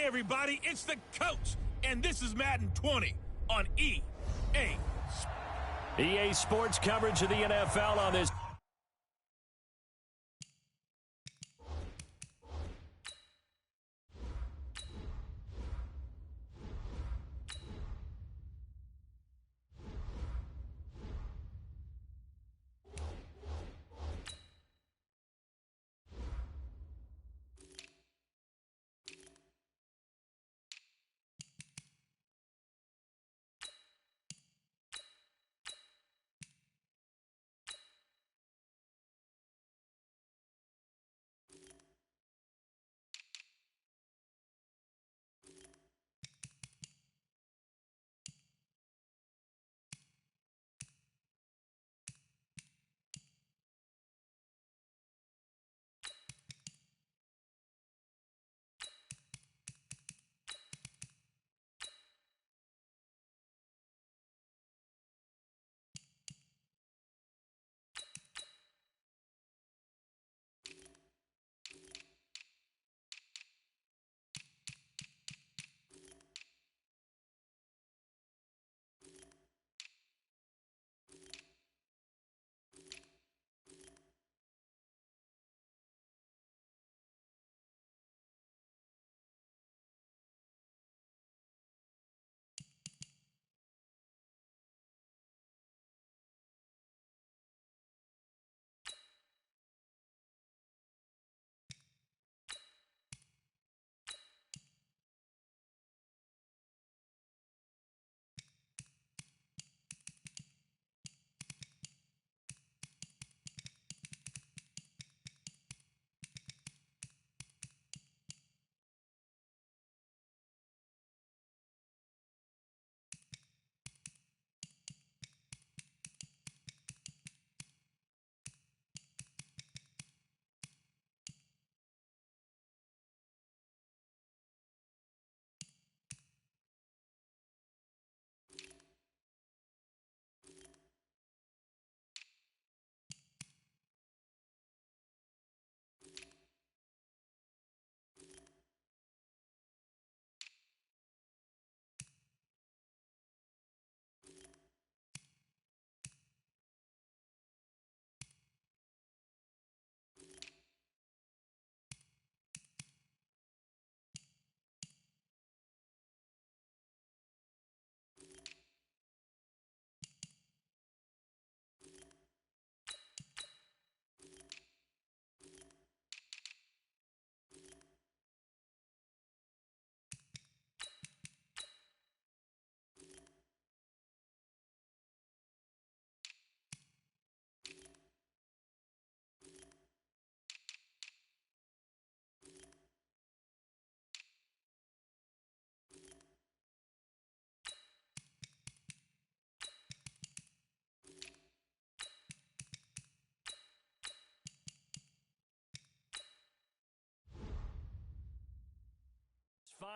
Hey, everybody, it's the coach, and this is Madden 20 on EA. EA Sports coverage of the NFL on this.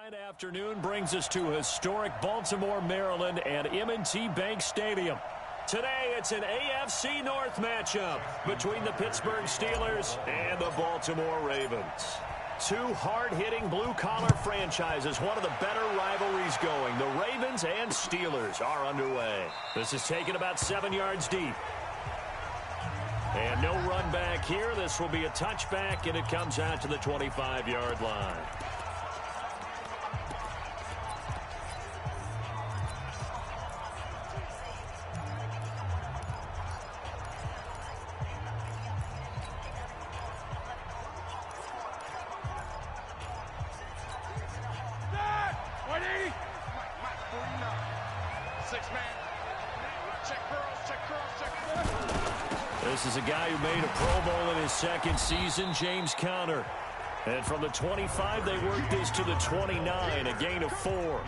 Fine afternoon brings us to historic Baltimore, Maryland, and M&T Bank Stadium. Today, it's an AFC North matchup between the Pittsburgh Steelers and the Baltimore Ravens. Two hard-hitting blue-collar franchises, one of the better rivalries going. The Ravens and Steelers are underway. This is taken about 7 yards deep. And no run back here. This will be a touchback, and it comes out to the 25-yard line. This is a guy who made a Pro Bowl in his second season, James Conner. And from the 25, they worked this to the 29, a gain of 4.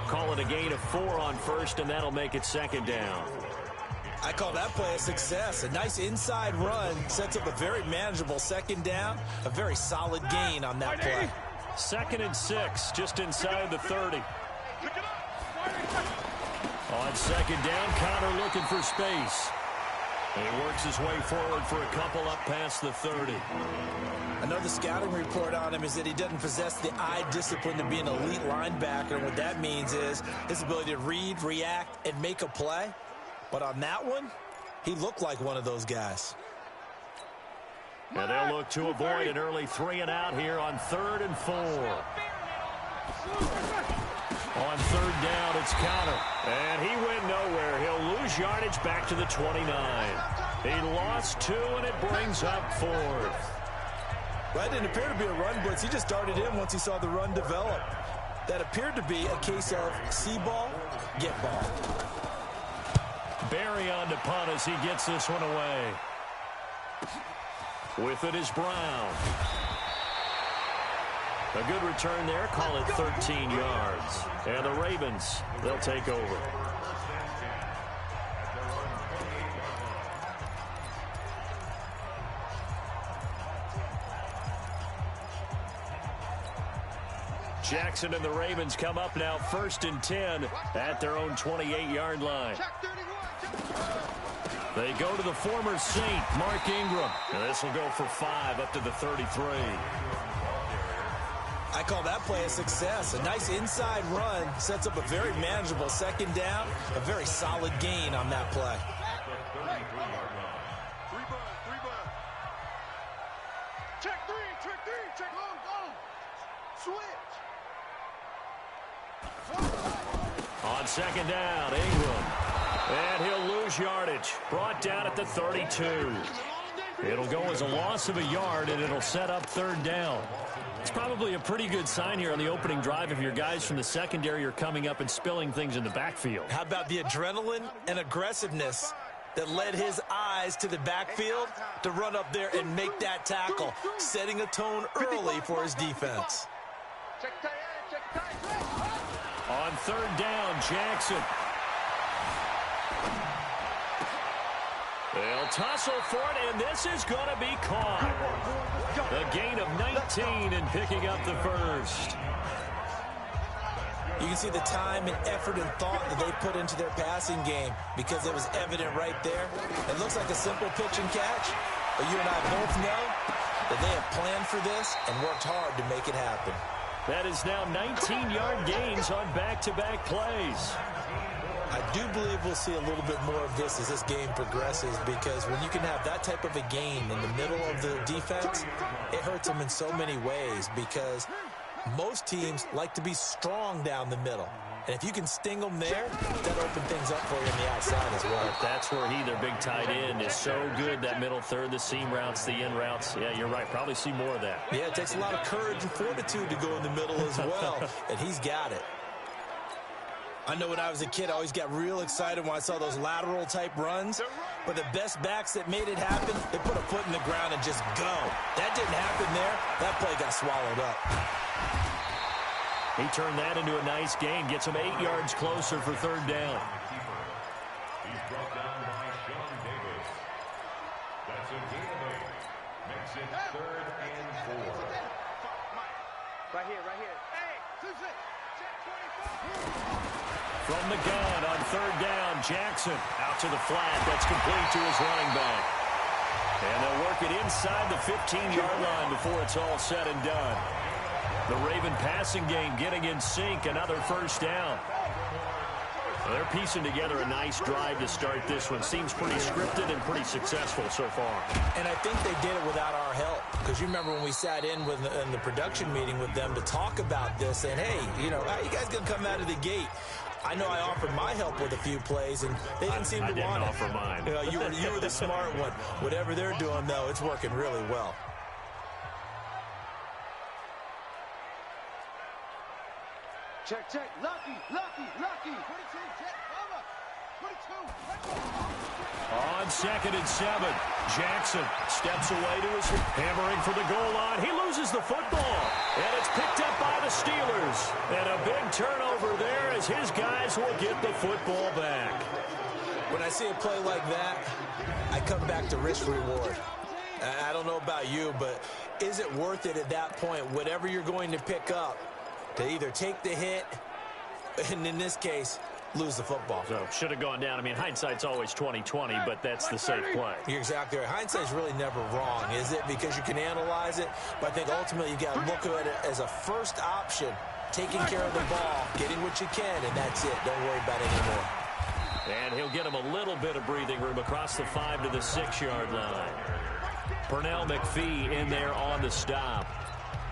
Call it a gain of 4 on first, and that'll make it second down. I call that play a success. A nice inside run sets up a very manageable second down, a very solid gain on that play. 2nd and 6, just inside the 30. On second down, Conner looking for space. He works his way forward for a couple up past the 30. Another scouting report on him is that he doesn't possess the eye discipline to be an elite linebacker. And what that means is his ability to read, react, and make a play. But on that one, he looked like one of those guys. And they'll look to avoid an early 3 and out here on 3rd and 4. On 3rd down, it's counter. And he went nowhere. He'll lose yardage back to the 29. He lost 2, and it brings up 4th. Well, that didn't appear to be a run blitz. He just darted in once he saw the run develop. That appeared to be a case of see ball, get ball. Barry on to punt as he gets this one away. With it is Brown. A good return there. Call it 13 yards. And the Ravens, they'll take over. Jackson and the Ravens come up now 1st and 10 at their own 28-yard line. They go to the former Saint, Mark Ingram. And this will go for 5 up to the 33. I call that play a success. A nice inside run sets up a very manageable 2nd down. A very solid gain on that play. Check 3, check long. Switch. On 2nd down, Ingram. And he'll lose yardage. Brought down at the 32. It'll go as a loss of a yard, and it'll set up 3rd down. It's probably a pretty good sign here on the opening drive if your guys from the secondary are coming up and spilling things in the backfield. How about the adrenaline and aggressiveness that led his eyes to the backfield to run up there and make that tackle, setting a tone early for his defense. On 3rd down, Jackson. They'll tussle for it, and this is going to be caught. A gain of 19 and picking up the 1st. You can see the time and effort and thought that they put into their passing game because it was evident right there. It looks like a simple pitch and catch, but you and I both know that they have planned for this and worked hard to make it happen. That is now 19-yard gains on back-to-back plays. I do believe we'll see a little bit more of this as this game progresses because when you can have that type of a gain in the middle of the defense, it hurts them in so many ways because most teams like to be strong down the middle. And if you can sting them there, that opens things up for you on the outside as well. That's where he, their big tight end, is so good, that middle third, the seam routes, the in routes. Yeah, you're right. Probably see more of that. Yeah, it takes a lot of courage and fortitude to go in the middle as well, and he's got it. I know when I was a kid, I always got real excited when I saw those lateral-type runs. But the best backs that made it happen, they put a foot in the ground and just go. That didn't happen there. That play got swallowed up. He turned that into a nice gain. Gets him 8 yards closer for 3rd down. He's brought down by Sean Davis. That's a gain of 8. Makes it 3rd and 4. Right here. Hey, check 24. From the gun on 3rd down, Jackson out to the flat. That's complete to his running back. And they'll work it inside the 15-yard line before it's all said and done. The Raven passing game getting in sync. Another 1st down. Well, they're piecing together a nice drive to start this one. Seems pretty scripted and pretty successful so far. And I think they did it without our help. Because you remember when we sat in the production meeting with them to talk about this, and hey, you know, how you guys going to come out of the gate? I know I offered my help with a few plays, and they didn't seem to want it. I didn't offer mine. You know, you were the smart one. Whatever they're doing, though, it's working really well. Check. Lucky. 22, check, cover. 22. On 2nd and 7, Jackson steps away to his hammering for the goal line. He loses the football, and it's picked up by the Steelers. And a big turnover there as his guys will get the football back. When I see a play like that, I come back to risk-reward. I don't know about you, but is it worth it at that point, whatever you're going to pick up, to either take the hit, and in this case, lose the football. So should have gone down. I mean, hindsight's always 20/20, but that's the safe play. You're exactly right. Hindsight's really never wrong, is it? Because you can analyze it, but I think ultimately you got to look at it as a first option, taking care of the ball, getting what you can, and that's it. Don't worry about it anymore. And he'll get him a little bit of breathing room across the 5 to the 6-yard line. Pernell McPhee in there on the stop.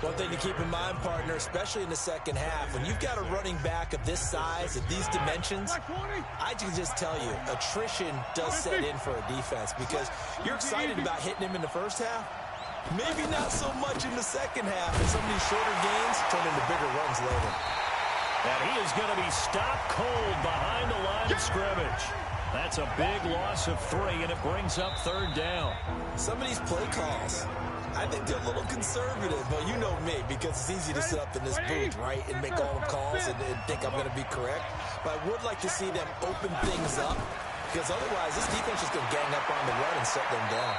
One thing to keep in mind, partner, especially in the second half, when you've got a running back of this size, of these dimensions, I can just tell you, attrition does set in for a defense because you're excited about hitting him in the first half. Maybe not so much in the second half, and some of these shorter gains turn into bigger runs later. And he is going to be stopped cold behind the line of scrimmage. That's a big loss of 3, and it brings up 3rd down. Some of these play calls, I think they're a little conservative, but you know me, because it's easy to sit up in this booth, right, and make all the calls and think I'm going to be correct. But I would like to see them open things up, because otherwise this defense is going to gang up on the run and shut them down.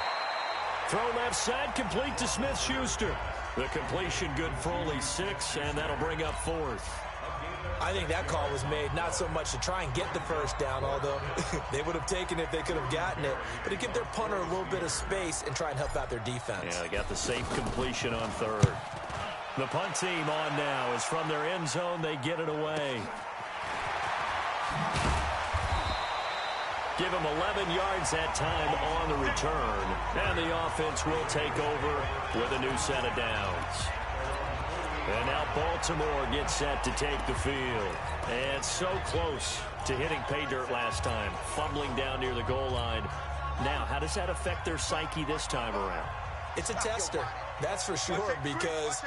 Throw left side, complete to Smith-Schuster. The completion good for only 6, and that'll bring up 4th. I think that call was made not so much to try and get the first down, although they would have taken it if they could have gotten it, but to give their punter a little bit of space and try and help out their defense. Yeah, they got the safe completion on 3rd. The punt team on now is from their end zone. They get it away. Give them 11 yards that time on the return, and the offense will take over with a new set of downs. And now Baltimore gets set to take the field. And so close to hitting pay dirt last time, fumbling down near the goal line. Now, how does that affect their psyche this time around? It's a tester, that's for sure, because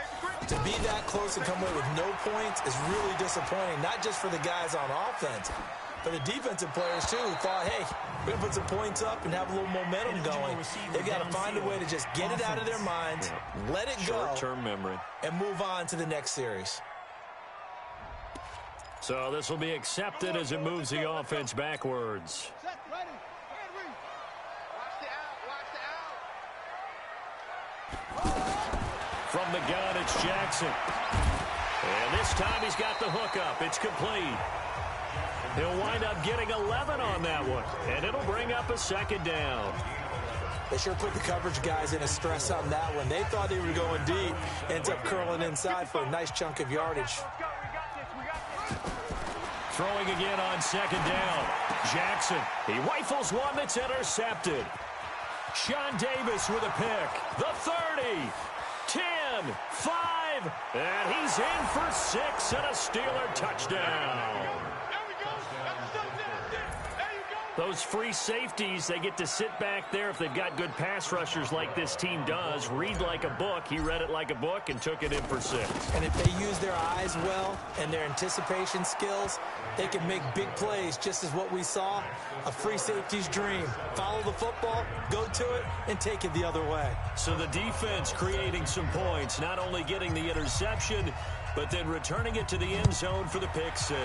to be that close and come away with no points is really disappointing, not just for the guys on offense, but the defensive players, too, who thought, hey, we're going to put some points up and have a little momentum going. They've got to find a way to just get it out of their minds, let it go, short-term memory, and move on to the next series. So this will be accepted as it moves the offense backwards. From the gun, it's Jackson. And this time he's got the hook up. It's complete. He'll wind up getting 11 on that one, and it'll bring up a 2nd down. They sure put the coverage guys in a stress on that one. They thought they were going deep. Ends up curling inside for a nice chunk of yardage. Throwing again on 2nd down. Jackson, he rifles one that's intercepted. Sean Davis with a pick. The 30, 10, 5, and he's in for 6 and a Steeler touchdown. Those free safeties, they get to sit back there if they've got good pass rushers like this team does. Read like a book. He read it like a book and took it in for 6. And if they use their eyes well and their anticipation skills, they can make big plays, just as what we saw, a free safety's dream. Follow the football, go to it, and take it the other way. So the defense creating some points, not only getting the interception, but then returning it to the end zone for the pick 6.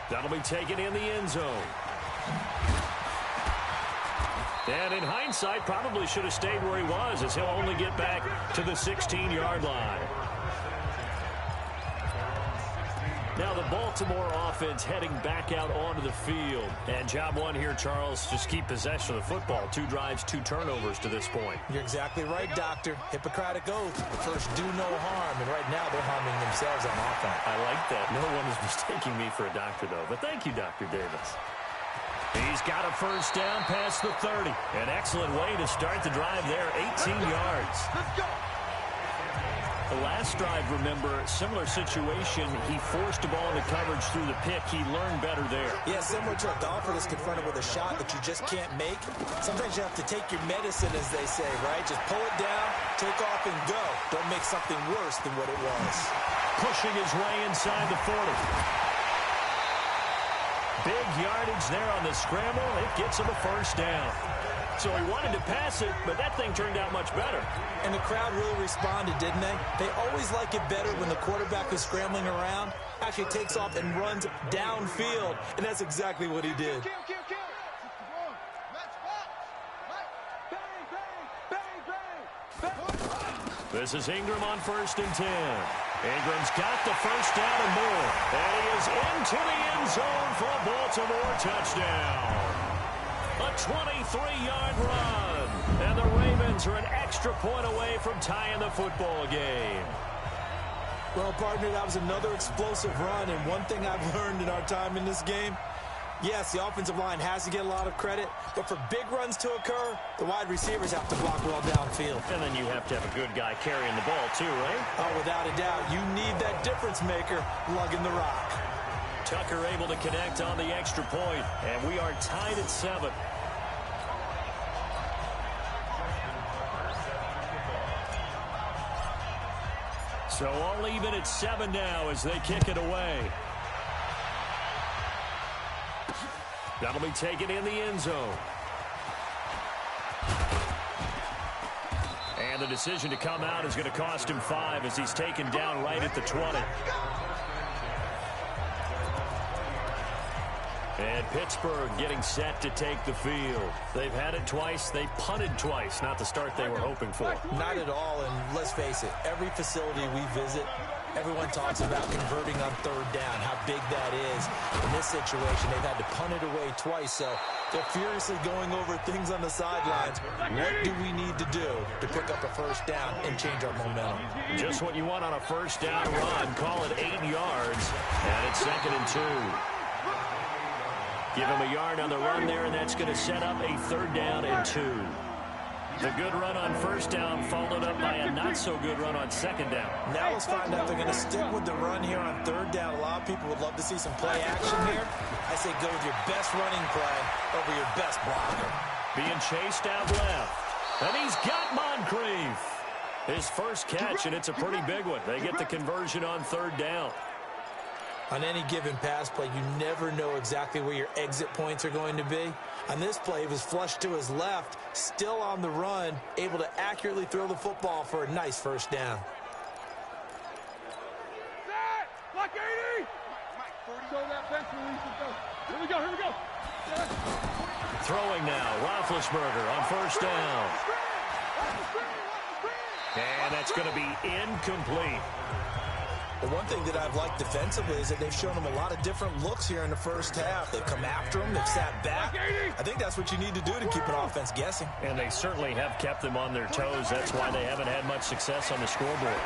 That'll be taken in the end zone. And in hindsight, probably should have stayed where he was, as he'll only get back to the 16-yard line. Now the Baltimore offense heading back out onto the field. And job one here, Charles, just keep possession of the football. 2 drives, 2 turnovers to this point. You're exactly right, Doctor. Hippocratic oath. First, do no harm. And right now, they're harming themselves on offense. I like that. No one is mistaking me for a doctor, though. But thank you, Dr. Davis. He's got a 1st down past the 30. An excellent way to start the drive there. 18 yards. Let's go. The last drive, remember, similar situation. He forced the ball into coverage through the pick. He learned better there. Yeah, similar to a golfer that's confronted with a shot that you just can't make. Sometimes you have to take your medicine, as they say, right? Just pull it down, take off, and go. Don't make something worse than what it was. Pushing his way inside the 40. Big yardage there on the scramble. It gets him a 1st down. So he wanted to pass it, but that thing turned out much better. And the crowd really responded, didn't they? They always like it better when the quarterback is scrambling around, actually takes off and runs downfield. And that's exactly what he did. This is Ingram on 1st and 10. Ingram's got the first down and more. And he is into the end zone for a Baltimore touchdown. A 23-yard run. And the Ravens are an extra point away from tying the football game. Well, partner, that was another explosive run. And one thing I've learned in our time in this game, yes, the offensive line has to get a lot of credit, but for big runs to occur, the wide receivers have to block well downfield. And then you have to have a good guy carrying the ball too, right? Oh, without a doubt. You need that difference maker lugging the rock. Tucker able to connect on the extra point, and we are tied at 7. So all even at 7 now as they kick it away. That'll be taken in the end zone. And the decision to come out is going to cost him 5 as he's taken down right at the 20. And Pittsburgh getting set to take the field. They've had it twice. They punted twice. Not the start they were hoping for. Not at all, and let's face it, every facility we visit, everyone talks about converting on third down, how big that is. In this situation, they've had to punt it away twice, so they're furiously going over things on the sidelines. What do we need to do to pick up a first down and change our momentum? Just what you want on a first down run. Call it 8 yards, and it's 2nd and 2. Give him a yard on the run there, and that's going to set up a 3rd down and 2. The good run on first down followed up by a not-so-good run on 2nd down. Now let's find out if they're going to stick with the run here on 3rd down. A lot of people would love to see some play action here. I say go with your best running play over your best blocker. Being chased out left. And he's got Moncrief. His first catch, and it's a pretty big one. They get the conversion on 3rd down. On any given pass play, you never know exactly where your exit points are going to be. On this play, he was flushed to his left, still on the run, able to accurately throw the football for a nice first down. Block 80! Show that bench release. Here we go, here we go. Throwing now, Roethlisberger on first down. And that's going to be incomplete. The one thing that I've liked defensively is that they've shown him a lot of different looks here in the first half. They've come after him. They've sat back. I think that's what you need to do to keep an offense guessing. And they certainly have kept them on their toes. That's why they haven't had much success on the scoreboard.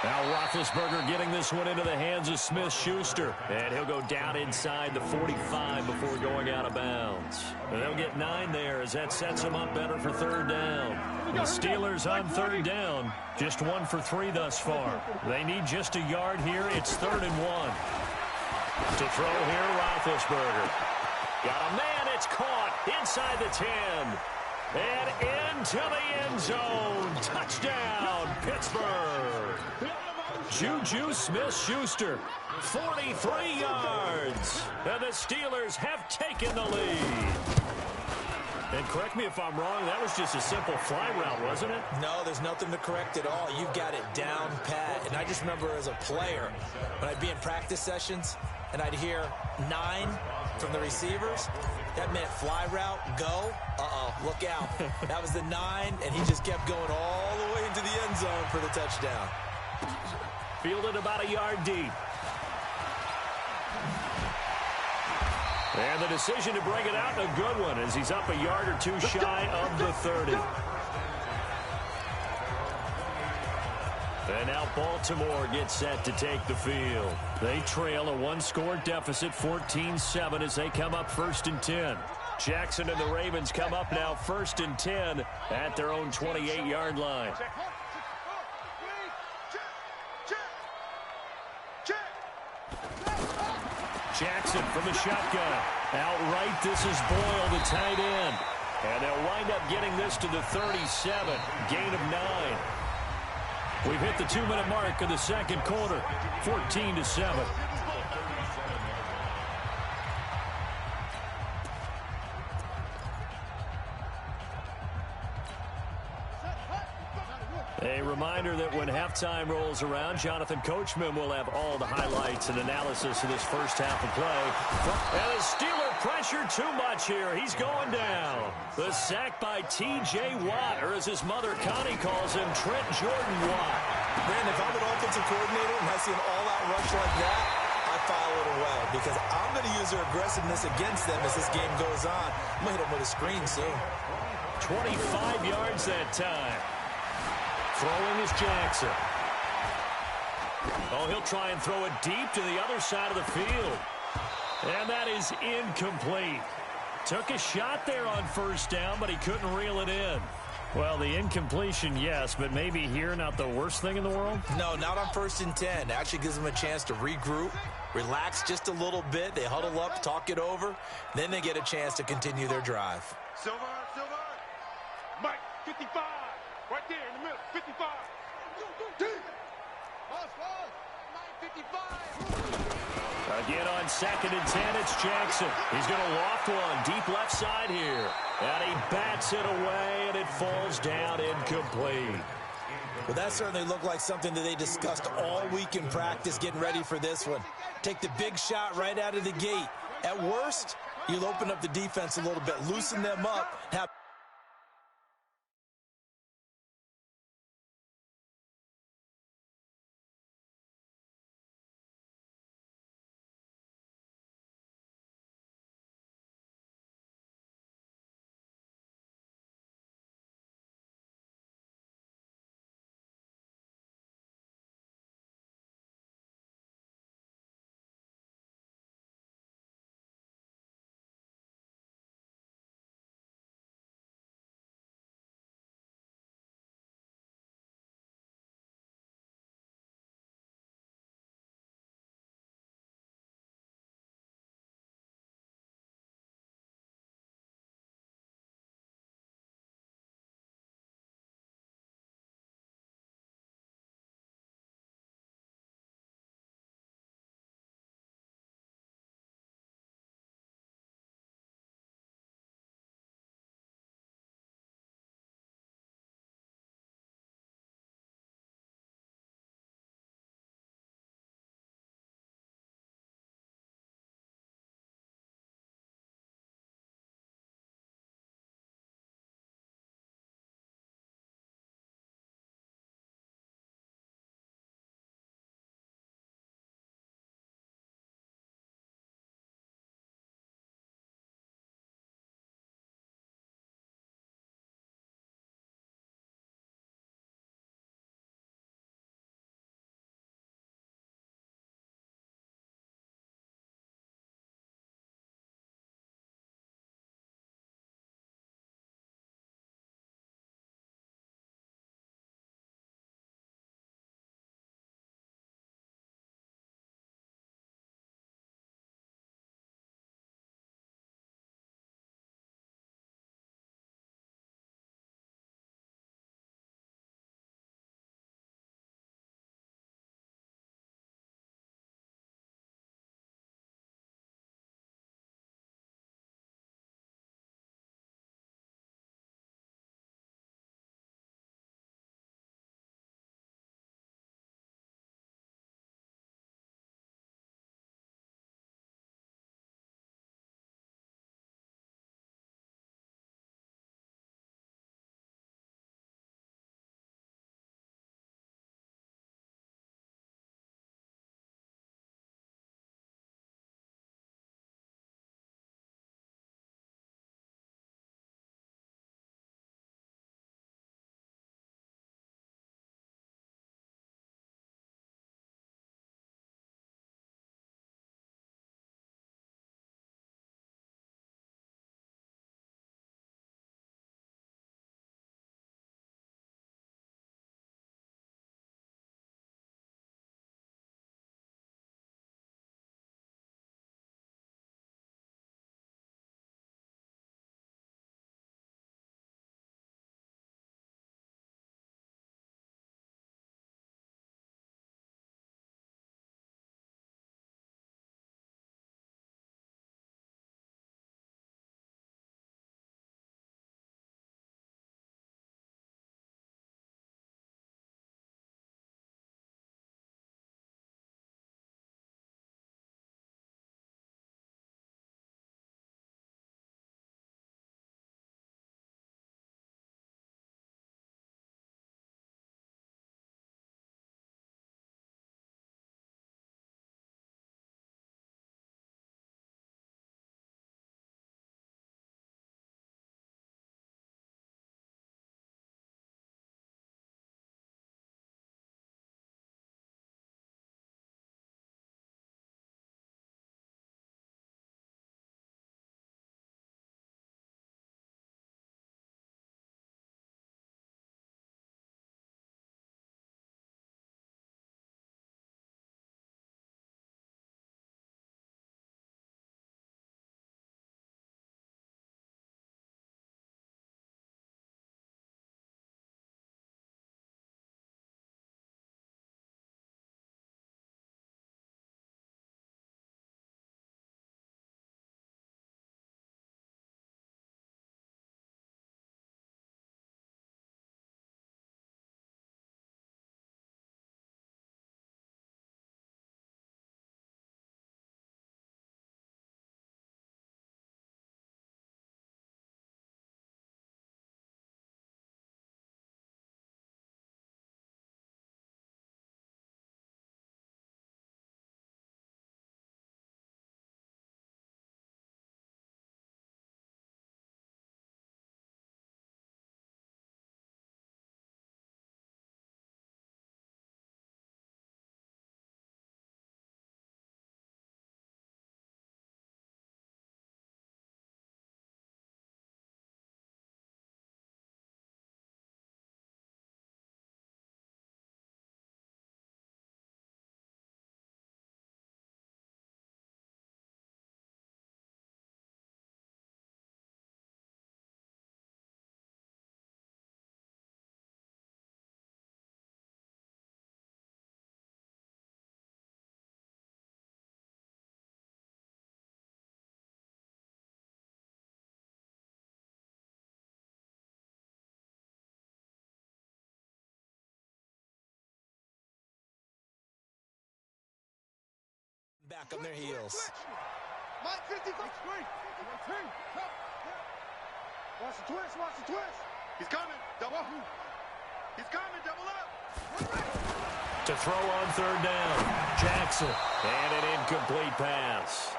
Now Roethlisberger getting this one into the hands of Smith-Schuster. And he'll go down inside the 45 before going out of bounds. And they'll get 9 there as that sets them up better for 3rd down. The Steelers on 3rd down. Just 1 for 3 thus far. They need just a yard here. It's 3rd and 1. To throw here, Roethlisberger. Got a man. It's caught inside the 10. And into the end zone. Touchdown, Pittsburgh. Juju Smith-Schuster, 43 yards. And the Steelers have taken the lead. And correct me if I'm wrong, that was just a simple fly route, wasn't it? No, there's nothing to correct at all. You've got it down pat. And I just remember as a player, when I'd be in practice sessions, and I'd hear 9 from the receivers, that meant fly route, go. Look out. That was the 9, and he just kept going all the way into the end zone for the touchdown. Fielded about a yard deep. And the decision to bring it out, a good one, as he's up a yard or 2 shy of the 30. And now Baltimore gets set to take the field. They trail a 1-score deficit, 14-7, as they come up 1st and 10. Jackson and the Ravens come up now 1st and 10 at their own 28-yard line. Jackson from the shotgun. Outright, this is Boyle, the tight end. And they'll wind up getting this to the 37. Gain of 9. We've hit the 2-minute mark of the 2nd quarter. 14-7. A reminder that when halftime rolls around, Jonathan Coachman will have all the highlights and analysis of this first half of play. And the Steeler pressure too much here. He's going down. The sack by T.J. Watt, or as his mother Connie calls him, Trent Jordan Watt. Brandon, if I'm an offensive coordinator and I see an all-out rush like that, I file it away because I'm going to use their aggressiveness against them as this game goes on. I'm going to hit them with a screen soon. 25 yards that time. Throwing is Jackson. Oh, he'll try and throw it deep to the other side of the field. And that is incomplete. Took a shot there on first down, but he couldn't reel it in. Well, the incompletion, yes, but maybe here not the worst thing in the world? No, not on 1st and 10. Actually gives them a chance to regroup, relax just a little bit. They huddle up, talk it over. Then they get a chance to continue their drive. Silver. Mike, 55. Right there in the middle, 55. Mike, 55. Again on 2nd and 10, it's Jackson. He's going to loft one deep left side here. And he bats it away, and it falls down incomplete. Well, that certainly looked like something that they discussed all week in practice getting ready for this one. Take the big shot right out of the gate. At worst, you'll open up the defense a little bit, loosen them up, have back on their heels. Mike 50, watch the twist, watch the twist. He's coming, double. He's coming, double up. To throw on third down, Jackson. And an incomplete pass.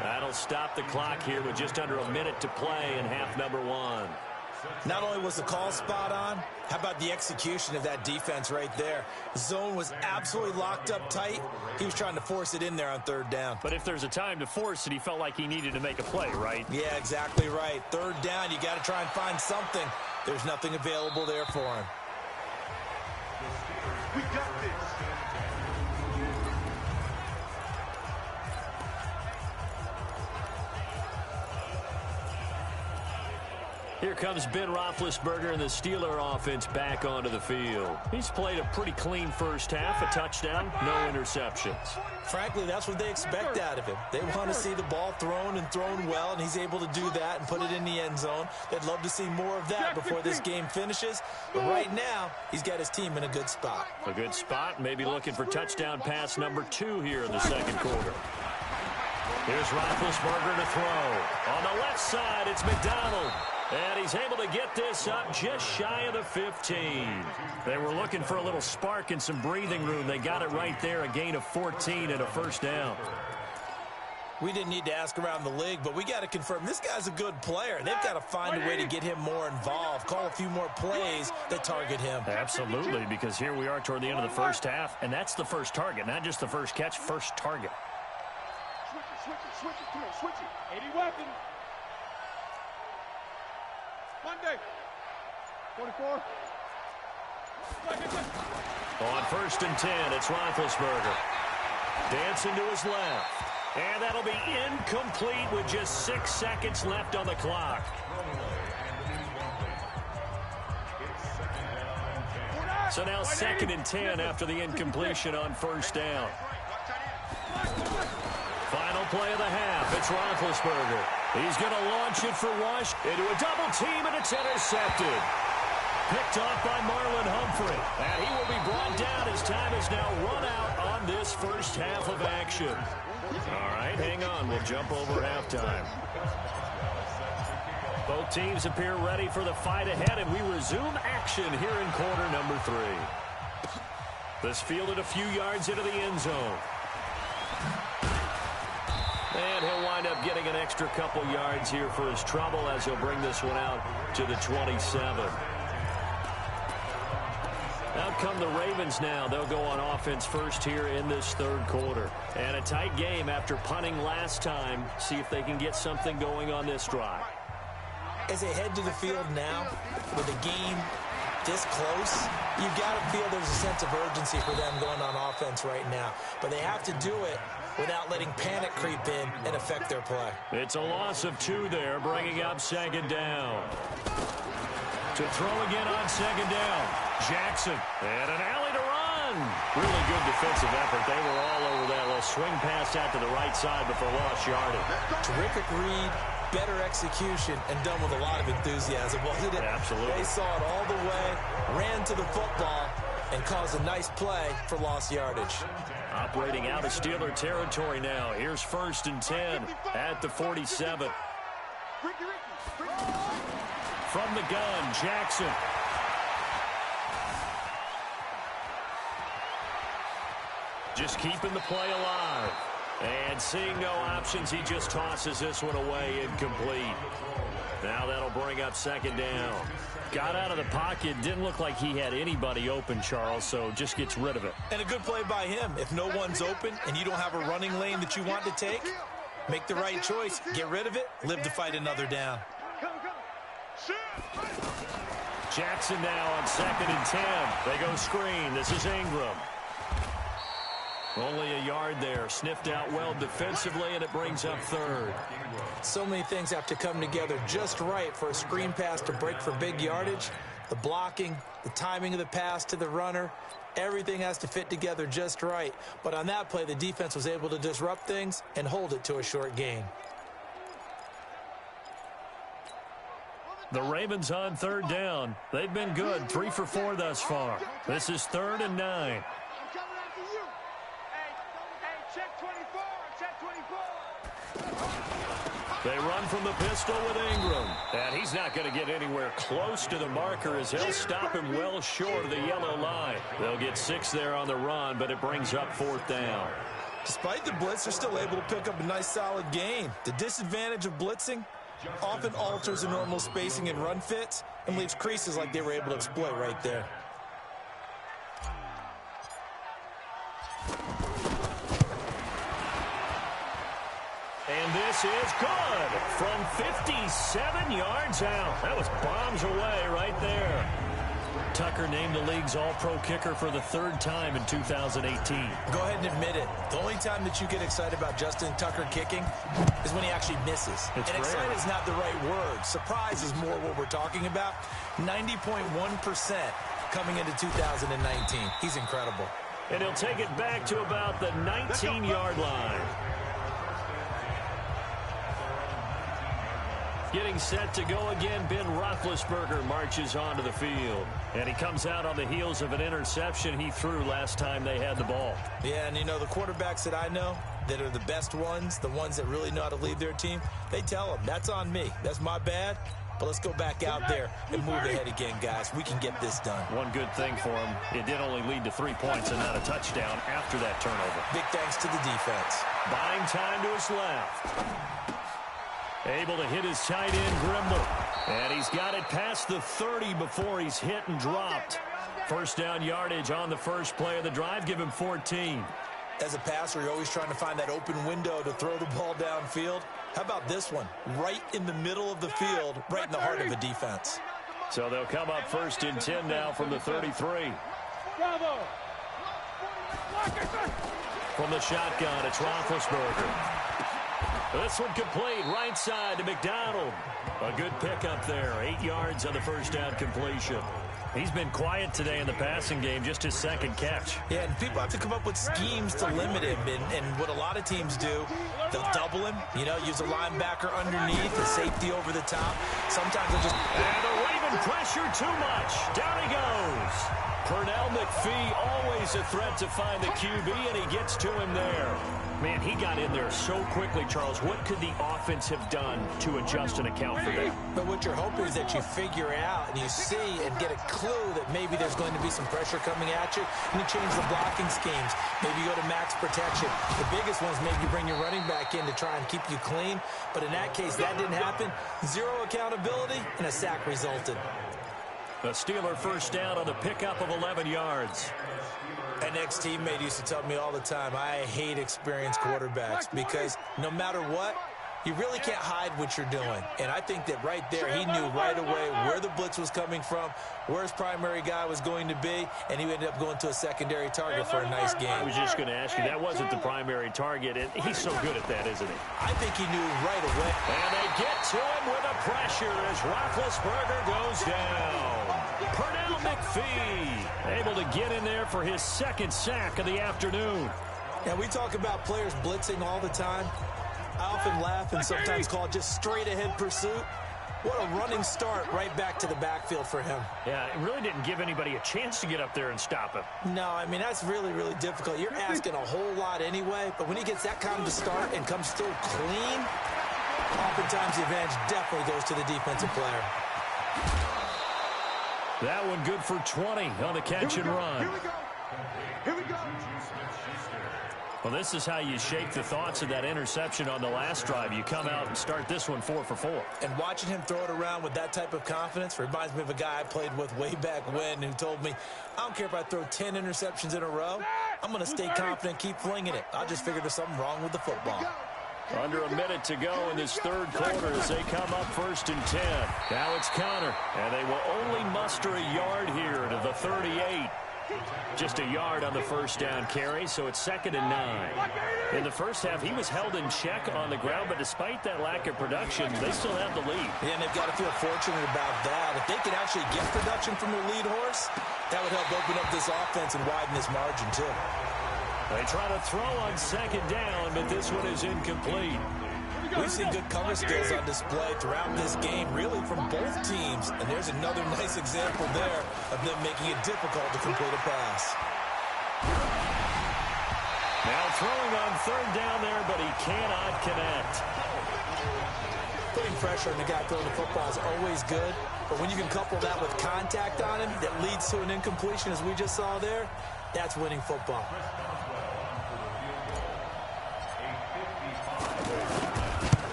That'll stop the clock here with just under a minute to play in half number one. Not only was the call spot on, how about the execution of that defense right there? The zone was absolutely locked up tight. He was trying to force it in there on third down. But if there's a time to force it, he felt like he needed to make a play, right? Yeah, exactly right. Third down, you got to try and find something. There's nothing available there for him. We got this. Here comes Ben Roethlisberger and the Steeler offense back onto the field. He's played a pretty clean first half, a touchdown, no interceptions. Frankly, that's what they expect out of him. They want to see the ball thrown and thrown well, and he's able to do that and put it in the end zone. They'd love to see more of that before this game finishes. But right now, he's got his team in a good spot. A good spot, maybe looking for touchdown pass number 2 here in the second quarter. Here's Roethlisberger to throw. On the left side, it's McDonald. And he's able to get this up just shy of the 15. They were looking for a little spark and some breathing room. They got it right there, a gain of 14 and a first down. We didn't need to ask around the league, but we got to confirm this guy's a good player. They've got to find a way to get him more involved, call a few more plays that target him. Absolutely, because here we are toward the end of the first half, and that's the first target, not just the first catch, first target. Switch it, come on, switch it. 80 weapons. Monday. 44. On first and 10, it's Roethlisberger. Dancing to his left. And that'll be incomplete with just 6 seconds left on the clock. So now second and 10 after the incompletion on first down. Final play of the half. It's Roethlisberger. He's going to launch it for Wash into a double team, and it's intercepted. Picked off by Marlon Humphrey. And he will be brought down as time has now run out on this first half of action. All right, hang on. We'll jump over halftime. Both teams appear ready for the fight ahead, and we resume action here in quarter number 3. This fielded a few yards into the end zone. And he'll wind up getting an extra couple yards here for his trouble as he'll bring this one out to the 27. Out come the Ravens now. They'll go on offense first here in this third quarter. And a tight game after punting last time. See if they can get something going on this drive. As they head to the field now, with a game this close, you've got to feel there's a sense of urgency for them going on offense right now. But they have to do it without letting panic creep in and affect their play. It's a loss of 2 there, bringing up second down. To throw again on second down. Jackson. And an alley to run. Really good defensive effort. They were all over that little swing pass out to the right side before lost yardage. Terrific read, better execution, and done with a lot of enthusiasm, wasn't it? Absolutely. They saw it all the way, ran to the football, and caused a nice play for lost yardage. Operating out of Steeler territory now. Here's first and 10 at the 47. From the gun, Jackson. Just keeping the play alive. And seeing no options, he just tosses this one away incomplete. Now that'll bring up second down. Got out of the pocket. Didn't look like he had anybody open, Charles, so just gets rid of it. And a good play by him. If no one's open and you don't have a running lane that you want to take, make the right choice. Get rid of it. Live to fight another down. Jackson now on second and 10. They go screen. This is Ingram. Only a yard there. Sniffed out well defensively, and it brings up third. So many things have to come together just right for a screen pass to break for big yardage. The blocking, the timing of the pass to the runner, everything has to fit together just right. But on that play, the defense was able to disrupt things and hold it to a short gain. The Ravens on third down. They've been good, 3 for 4 thus far. This is 3rd and 9. Check 24. They run from the pistol with Ingram. And he's not going to get anywhere close to the marker as he'll stop him well short of the yellow line. They'll get 6 there on the run, but it brings up 4th down. Despite the blitz, they're still able to pick up a nice solid gain. The disadvantage of blitzing often alters the normal spacing and run fits and leaves creases like they were able to exploit right there. And this is good from 57 yards out. That was bombs away right there. Tucker named the league's all-pro kicker for the 3rd time in 2018. Go ahead and admit it. The only time that you get excited about Justin Tucker kicking is when he actually misses. It's and rare. excited is not the right word. Surprise is more what we're talking about. 90.1% coming into 2019. He's incredible. And he'll take it back to about the 19-yard line. Getting set to go again, Ben Roethlisberger marches onto the field. And he comes out on the heels of an interception he threw last time they had the ball. Yeah, and you know, the quarterbacks that I know that are the best ones, the ones that really know how to lead their team, they tell them, that's on me. That's my bad. But let's go back out there and move ahead again, guys. We can get this done. One good thing for him, it did only lead to 3 points and not a touchdown after that turnover. Big thanks to the defense. Buying time to his left. Able to hit his tight end, Grimble. And he's got it past the 30 before he's hit and dropped. 1st down yardage on the first play of the drive. Give him 14. As a passer, you're always trying to find that open window to throw the ball downfield. How about this one? Right in the middle of the field, right in the heart of a defense. So they'll come up 1st and 10 now from the 33. From the shotgun, it's Roethlisberger. This one complete, right side to McDonald. A good pickup there, 8 yards on the 1st down completion. He's been quiet today in the passing game, just his 2nd catch. Yeah, and people have to come up with schemes to limit him. And what a lot of teams do, they'll double him, you know, use a linebacker underneath, a safety over the top. Sometimes they'll just... And the Raven pressure too much. Down he goes. Pernell McPhee, always a threat to find the QB, and he gets to him there. Man, he got in there so quickly, Charles. What could the offense have done to adjust and account for that? But what you're hoping is that you figure out and you see and get a clue that maybe there's going to be some pressure coming at you, and you change the blocking schemes. Maybe you go to max protection. The biggest one is maybe you bring your running back in to try and keep you clean. But in that case, that didn't happen. 0 accountability, and a sack resulted. A Steeler 1st down on the pickup of 11 yards. An ex-teammate used to tell me all the time, I hate experienced quarterbacks because no matter what, you really can't hide what you're doing. And I think that right there, he knew right away where the blitz was coming from, where his primary guy was going to be, and he ended up going to a secondary target for a nice game. I was just going to ask you, that wasn't the primary target, and he's so good at that, isn't he? I think he knew right away. And they get to him with a pressure as Roethlisberger goes down. Pernell McPhee able to get in there for his 2nd sack of the afternoon. And we talk about players blitzing all the time. I often laugh and sometimes call it just straight-ahead pursuit. What a running start right back to the backfield for him. Yeah, it really didn't give anybody a chance to get up there and stop him. No, I mean, that's really, really difficult. You're asking a whole lot anyway, but when he gets that kind of start and comes through clean, oftentimes the advantage definitely goes to the defensive player. That one good for 20 on the catch and run. Here we go. Here we go. Well, this is how you shake the thoughts of that interception on the last drive. You come out and start this one 4 for 4. And watching him throw it around with that type of confidence reminds me of a guy I played with way back when who told me, I don't care if I throw 10 interceptions in a row. I'm going to stay confident, keep flinging it. I just figured there's something wrong with the football. Under a minute to go in this 3rd quarter as they come up 1st and 10. Now it's counter, and they will only muster a yard here to the 38. Just a yard on the 1st down carry, so it's 2nd and 9. In the first half, he was held in check on the ground, but despite that lack of production, they still have the lead. Yeah, and they've got to feel fortunate about that. If they could actually get production from their lead horse, that would help open up this offense and widen this margin, too. They try to throw on 2nd down, but this one is incomplete. We've seen good cover skills on display throughout this game, really from both teams. And there's another nice example there of them making it difficult to complete a pass. Now throwing on 3rd down there, but he cannot connect. Putting pressure on the guy throwing the football is always good, but when you can couple that with contact on him that leads to an incompletion, as we just saw there, that's winning football.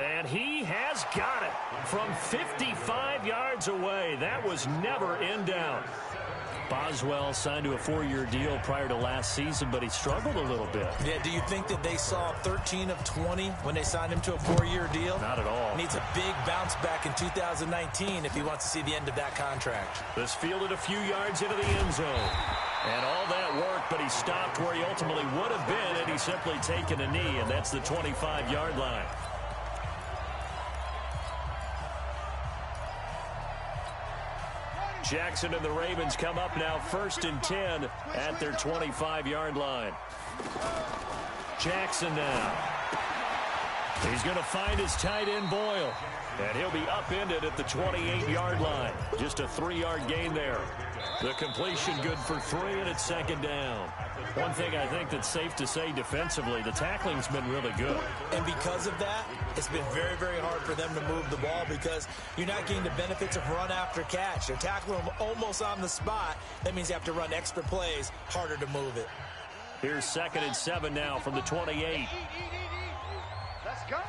And he has got it from 55 yards away. That was never in doubt. Boswell signed to a 4-year deal prior to last season, but he struggled a little bit. Yeah, do you think that they saw 13 of 20 when they signed him to a 4-year deal? Not at all. Needs a big bounce back in 2019 if he wants to see the end of that contract. This fielded a few yards into the end zone. And all that worked, but he stopped where he ultimately would have been had he simply taken a knee, and that's the 25-yard line. Jackson and the Ravens come up now 1st and 10 at their 25-yard line. Jackson now. He's going to find his tight end Boyle. And he'll be upended at the 28-yard line. Just a 3-yard gain there. The completion good for 3, and it's 2nd down. One thing I think that's safe to say defensively, the tackling's been really good. And because of that, it's been very, very hard for them to move the ball because you're not getting the benefits of run after catch. They're tackling them almost on the spot. That means you have to run extra plays, harder to move it. Here's 2nd and 7 now from the 28. Let's go.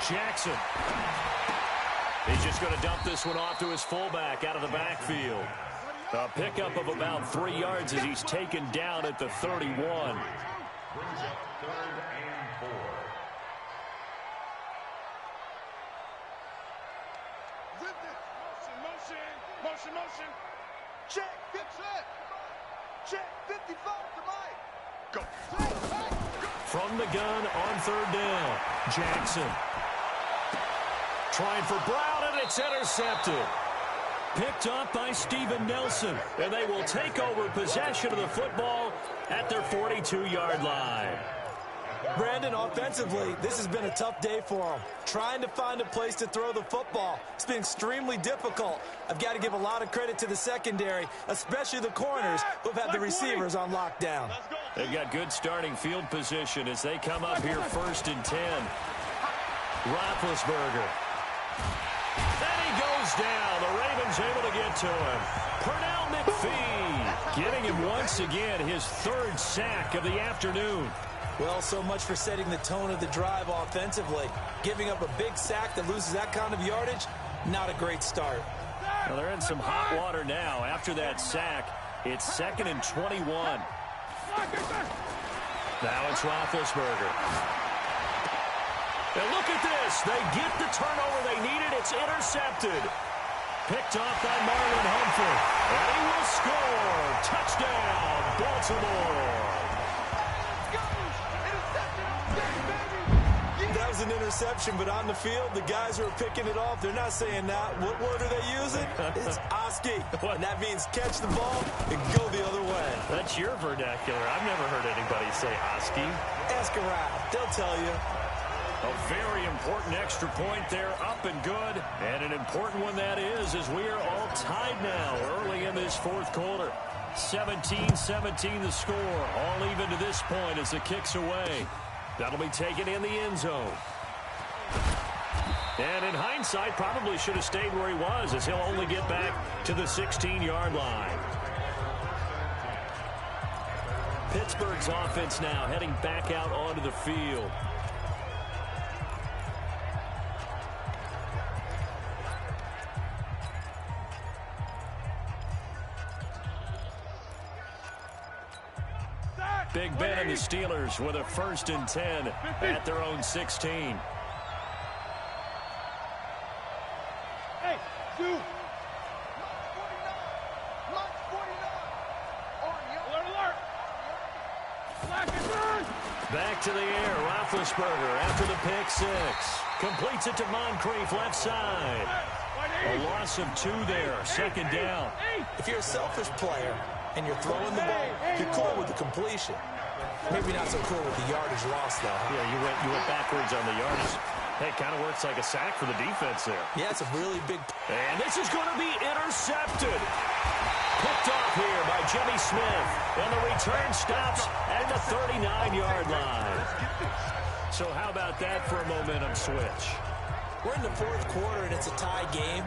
Jackson. He's just going to dump this one off to his fullback out of the backfield. A pickup of about 3 yards as he's taken down at the 31. Brings up 3rd and 4. Motion. Check, get set. Check, 55 to Mike. Go. From the gun on 3rd down. Jackson. Trying for Brown, and it's intercepted. Picked up by Steven Nelson, and they will take over possession of the football at their 42-yard line. Brandon, offensively, this has been a tough day for them. Trying to find a place to throw the football. It's been extremely difficult. I've got to give a lot of credit to the secondary, especially the corners who've had the receivers on lockdown. They've got good starting field position as they come up here 1st and 10. Roethlisberger. Then he goes down. The Ravens able to get to him. Pernell McPhee getting him once again his 3rd sack of the afternoon. Well, so much for setting the tone of the drive offensively. Giving up a big sack that loses that kind of yardage, not a great start. Well, they're in some hot water now. After that sack, it's 2nd and 21. Now it's Roethlisberger. And look at this. They get the turnover they needed. It's intercepted. Picked off by Marlon Humphrey. And he will score. Touchdown, Baltimore. That was an interception, but on the field, the guys who are picking it off, they're not saying that. What word are they using? It's Oski. And that means catch the ball and go the other way. That's your vernacular. I've never heard anybody say Oski. Ask around. They'll tell you. A very important extra point there, up and good. And an important one that is, as we are all tied now early in this 4th quarter. 17-17 the score. All even to this point as the kick's away. That'll be taken in the end zone. And in hindsight, probably should have stayed where he was as he'll only get back to the 16-yard line. Pittsburgh's offense now heading back out onto the field. Big Ben and the Steelers with a 1st and 10 at their own 16. Hey, dude. Lunch 49. Alert. Back to the air. Roethlisberger after the pick 6. Completes it to Moncrief left side. A loss of 2 there. 2nd down. If you're a selfish player and you're throwing the ball, you're cool with the completion. Maybe not so cool with the yardage loss, though. Huh? Yeah, you went backwards on the yardage. Hey, kind of works like a sack for the defense there. Yeah, it's a really big... And this is going to be intercepted. picked off here by Jimmy Smith. And the return stops at the 39-yard line. So how about that for a momentum switch? We're in the fourth quarter, and it's a tie game.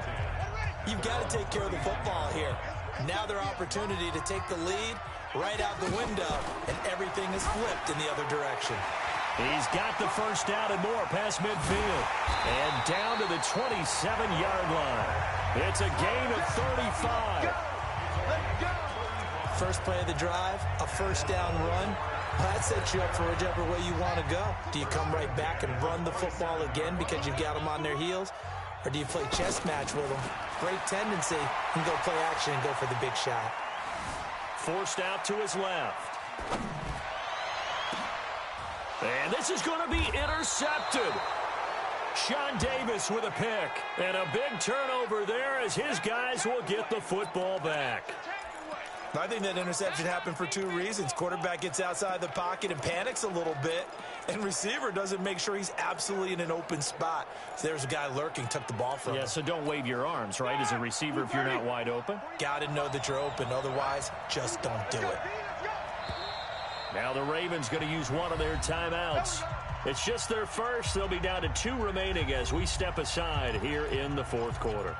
You've got to take care of the football here. Now their opportunity to take the lead right out the window, and everything is flipped in the other direction. He's got the first down and more past midfield. And down to the 27-yard line. It's a gain of 35. First play of the drive, a first down run. That sets you up for whichever way you want to go. Do you come right back and run the football again because you've got them on their heels? Or do you play chess match with them? Great tendency. And go play action and go for the big shot. Forced out to his left. And this is going to be intercepted. Sean Davis with a pick. And a big turnover there as his guys will get the football back. I think that interception happened for two reasons. Quarterback gets outside the pocket and panics a little bit, and receiver doesn't make sure he's absolutely in an open spot. So there's a guy lurking, took the ball from him. Yeah, so don't wave your arms, right, as a receiver if you're not wide open. Got to know that you're open. Otherwise, just don't do it. Now the Ravens going to use one of their timeouts. It's just their first. They'll be down to 2 remaining as we step aside here in the fourth quarter.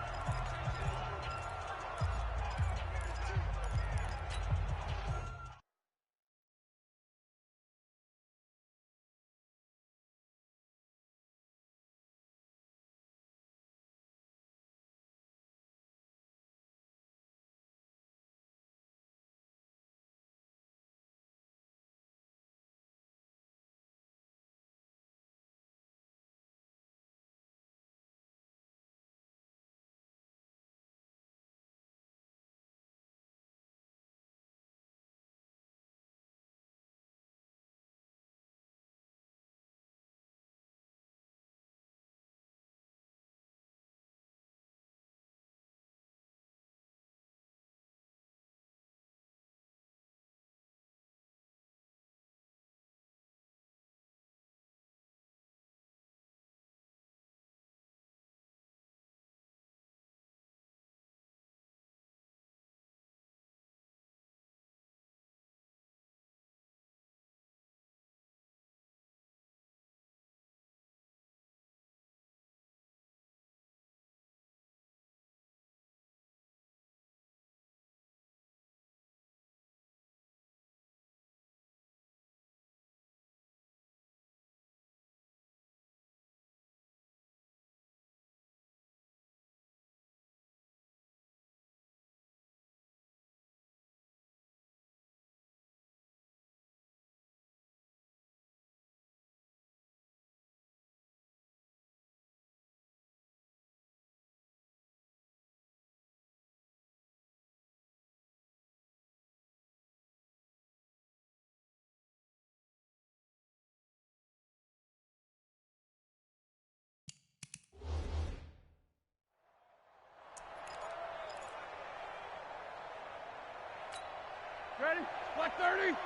Ready? Black 30.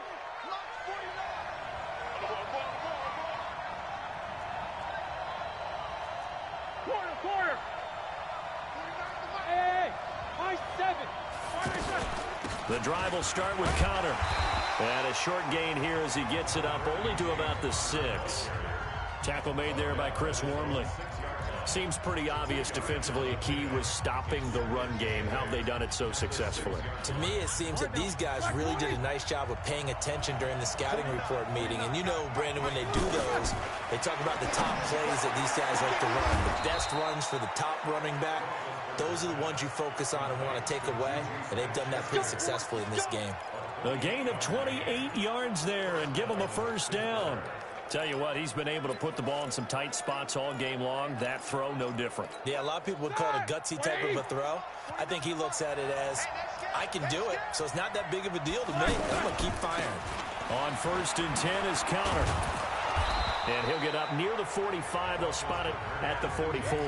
Black 49. Quarter. Hey, high 7. The drive will start with Connor. And a short gain here as he gets it up only to about the 6. Tackle made there by Chris Wormley. Seems pretty obvious defensively a key was stopping the run game. How have they done it so successfully? To me, it seems that these guys really did a nice job of paying attention during the scouting report meeting. And you know, Brandon, when they do those, they talk about the top plays that these guys like to run. The best runs for the top running back, those are the ones you focus on and want to take away. And they've done that pretty successfully in this game. A gain of 28 yards there and give them a first down. Tell you what, he's been able to put the ball in some tight spots all game long. That throw, no different. Yeah, a lot of people would call it a gutsy type of a throw. I think he looks at it as, I can do it, so it's not that big of a deal to me. I'm going to keep firing. On 1st and 10 is Connor. And he'll get up near the 45. They'll spot it at the 44.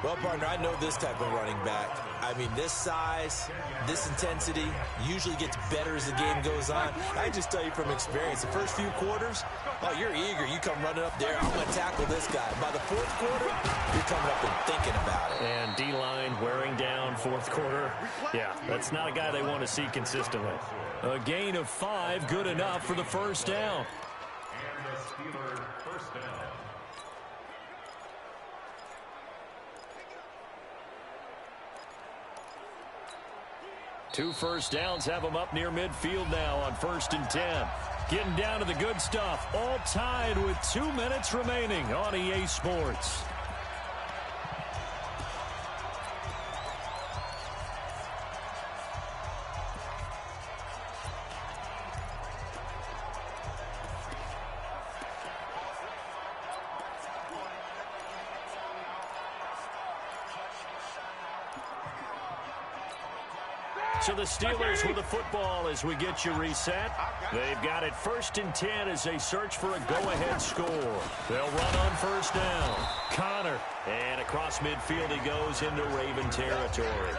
Well, partner, I know this type of running back. I mean, this size, this intensity usually gets better as the game goes on. I just tell you from experience, the first few quarters, oh, you're eager. You come running up there, I'm going to tackle this guy. By the fourth quarter, you're coming up and thinking about it. And D-line wearing down fourth quarter. Yeah, that's not a guy they want to see consistently. A gain of 5, good enough for the first down. And the Steelers first down. Two first downs have them up near midfield now on 1st and 10. Getting down to the good stuff. All tied with 2 minutes remaining on EA Sports. So the Steelers with the football as we get you reset. They've got it 1st and 10 as they search for a go-ahead score. They'll run on 1st down. Connor. And across midfield he goes into Raven territory.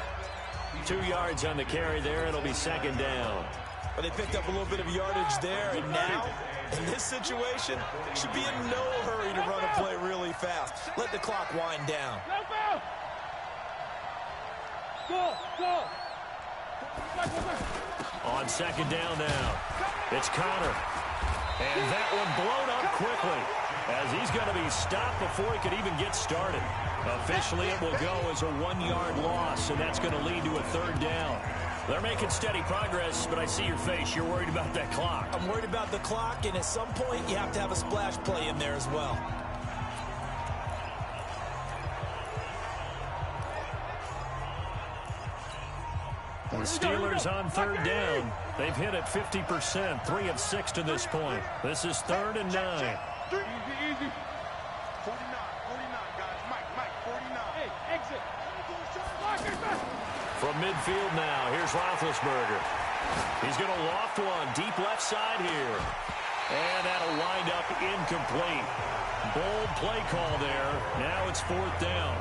2 yards on the carry there. It'll be 2nd down. But they picked up a little bit of yardage there, and now, in this situation, should be in no hurry to run a play really fast. Let the clock wind down. Go! On 2nd down now, it's Connor. And that one blown up quickly as he's going to be stopped before he could even get started. Officially, it will go as a 1-yard loss, and that's going to lead to a 3rd down. They're making steady progress, but I see your face. You're worried about that clock. I'm worried about the clock, and at some point, you have to have a splash play in there as well. The Steelers on 3rd down. They've hit it 50%, 3 of 6 to this point. This is 3rd and 9. Easy. 49, guys. Mike, 49. Hey, exit. From midfield now, here's Roethlisberger. He's going to loft one deep left side here. And that'll wind up incomplete. Bold play call there. Now it's 4th down.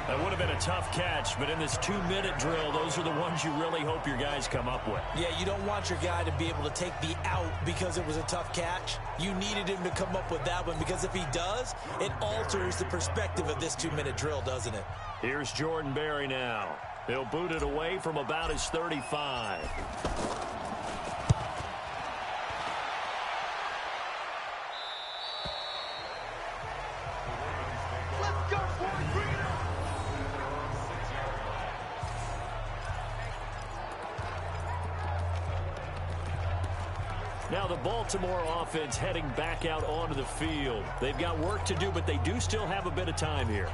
That would have been a tough catch, but in this 2-minute drill, those are the ones you really hope your guys come up with. Yeah, you don't want your guy to be able to take the out because it was a tough catch. You needed him to come up with that one because if he does, it alters the perspective of this 2-minute drill, doesn't it? Here's Jordan Berry now. He'll boot it away from about his 35. Now the Baltimore offense heading back out onto the field. They've got work to do, but they do still have a bit of time here.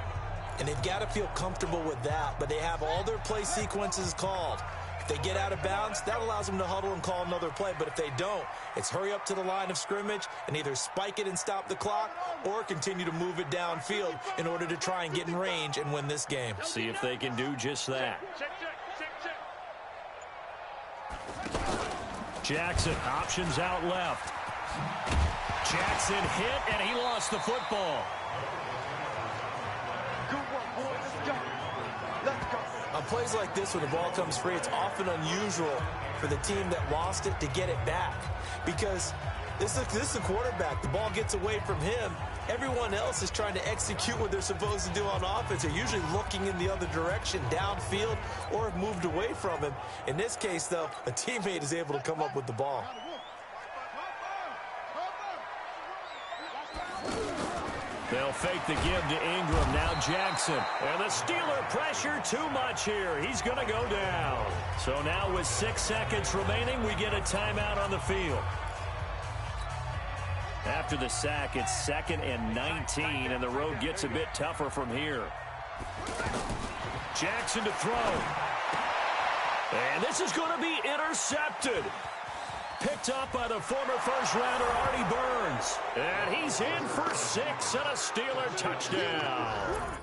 And they've got to feel comfortable with that, but they have all their play sequences called. If they get out of bounds, that allows them to huddle and call another play, but if they don't, it's hurry up to the line of scrimmage and either spike it and stop the clock or continue to move it downfield in order to try and get in range and win this game. See if they can do just that. Jackson, options out left. Jackson hit, and he lost the football. Good work, boys. Let's go. On plays like this, when the ball comes free, it's often unusual for the team that lost it to get it back. Because this is the quarterback. The ball gets away from him. Everyone else is trying to execute what they're supposed to do on offense. They're usually looking in the other direction, downfield, or have moved away from him. In this case, though, a teammate is able to come up with the ball. They'll fake the give to Ingram. Now Jackson. And the Steeler pressure too much here. He's going to go down. So now with 6 seconds remaining, we get a timeout on the field. After the sack, it's 2nd and 19, and the road gets a bit tougher from here. Jackson to throw. And this is going to be intercepted. Picked up by the former first-rounder Artie Burns. And he's in for 6 and a Steeler touchdown.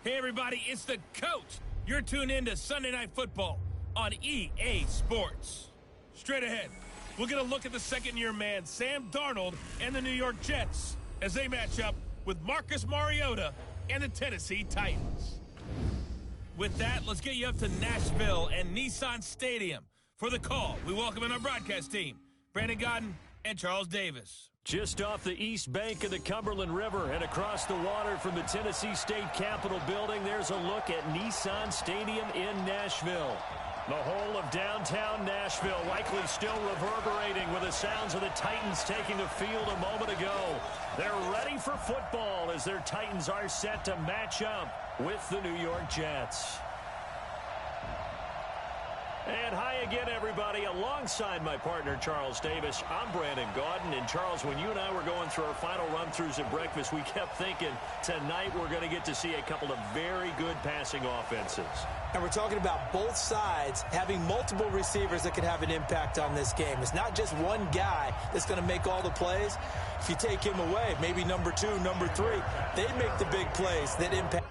Hey, everybody, it's the coach. You're tuned in to Sunday Night Football on EA Sports. Straight ahead, we're going to look at the second-year man, Sam Darnold, and the New York Jets as they match up with Marcus Mariota and the Tennessee Titans. With that, let's get you up to Nashville and Nissan Stadium. For the call, we welcome in our broadcast team, Brandon Godden and Charles Davis. Just off the east bank of the Cumberland River and across the water from the Tennessee State Capitol building, there's a look at Nissan Stadium in Nashville. The whole of downtown Nashville likely still reverberating with the sounds of the Titans taking the field a moment ago. They're ready for football as their Titans are set to match up with the New York Jets. And hi again, everybody. Alongside my partner, Charles Davis, I'm Brandon Gaudin. And, Charles, when you and I were going through our final run-throughs at breakfast, we kept thinking tonight we're going to get to see a couple of very good passing offenses. And we're talking about both sides having multiple receivers that can have an impact on this game. It's not just one guy that's going to make all the plays. If you take him away, maybe number 2, number 3, they make the big plays that impact.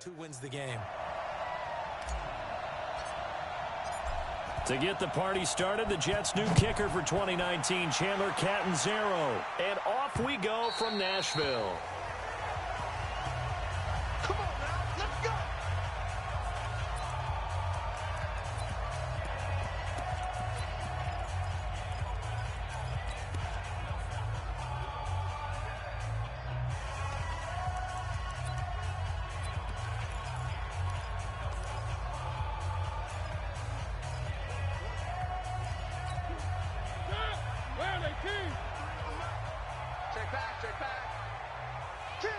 who wins the game. To get the party started, the Jets' new kicker for 2019, Chandler Catanzaro. And off we go from Nashville. Come on now, let's go. Check back, check back. Kill.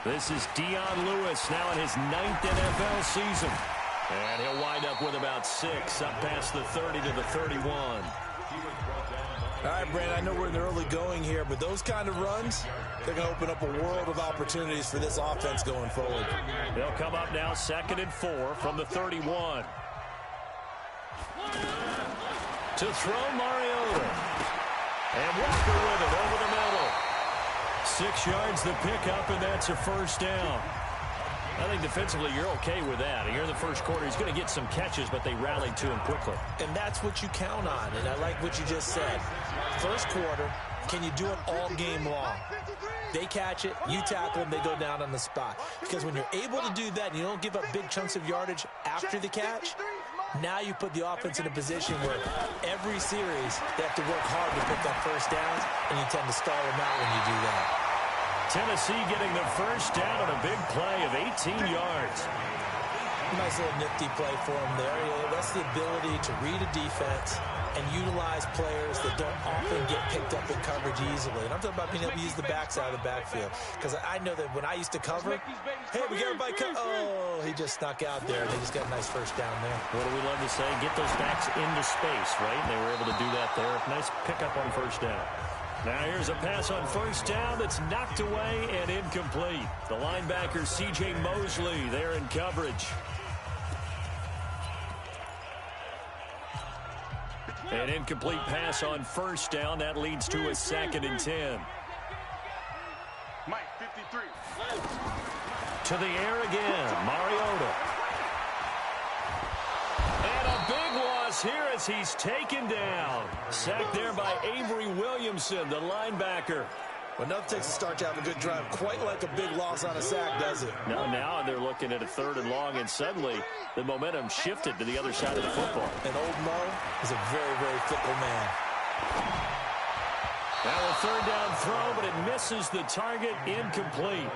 This is Dion Lewis now in his 9th NFL season. And he'll wind up with about 6 up past the 30 to the 31. All right, Brandon, I know we're in the early going here, but those kind of runs, they're going to open up a world of opportunities for this offense going forward. They'll come up now 2nd and 4 from the 31. To throw Mariota. And Walker with it over the middle. 6 yards the pickup, and that's a first down. I think defensively you're okay with that. Here in the first quarter, he's going to get some catches, but they rallied to him quickly. And that's what you count on, and I like what you just said. First quarter, can you do it all game long? They catch it, you tackle them, they go down on the spot. Because when you're able to do that and you don't give up big chunks of yardage after the catch, now you put the offense in a position where every series they have to work hard to pick up first downs, and you tend to stall them out when you do that. Tennessee getting the first down on a big play of 18 yards. Nice little nifty play for him there. That's the ability to read a defense and utilize players that don't often get picked up in coverage easily. And I'm talking about being able to use the backside of the backfield. Because I know that when I used to cover, hey, we got everybody covered. Oh, he just snuck out there, and they just got a nice first down there. What do we love to say? Get those backs into space, right? And they were able to do that there. Nice pickup on first down. Now here's a pass on first down that's knocked away and incomplete. The linebacker C.J. Mosley there in coverage. An incomplete pass on first down. That leads to a 2nd and 10. Mike, 53. To the air again. Mariota. And a big loss here as he's taken down. Sacked there by Avery Williamson, the linebacker. Well, nothing takes a start to have a good drive quite like a big loss on a sack, does it? No, now they're looking at a 3rd and long, and suddenly the momentum shifted to the other side of the football. And old Mo is a very, very fickle man. Now a 3rd down throw, but it misses the target, incomplete.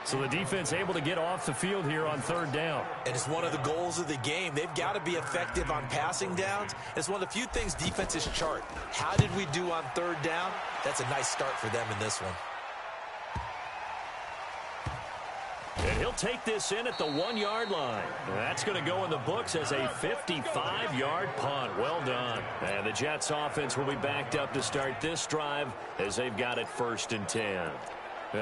So the defense able to get off the field here on 3rd down. And it's one of the goals of the game. They've got to be effective on passing downs. It's one of the few things defenses chart. How did we do on 3rd down? That's a nice start for them in this one. And he'll take this in at the 1-yard line. That's going to go in the books as a 55-yard punt. Well done. And the Jets offense will be backed up to start this drive as they've got it 1st and 10.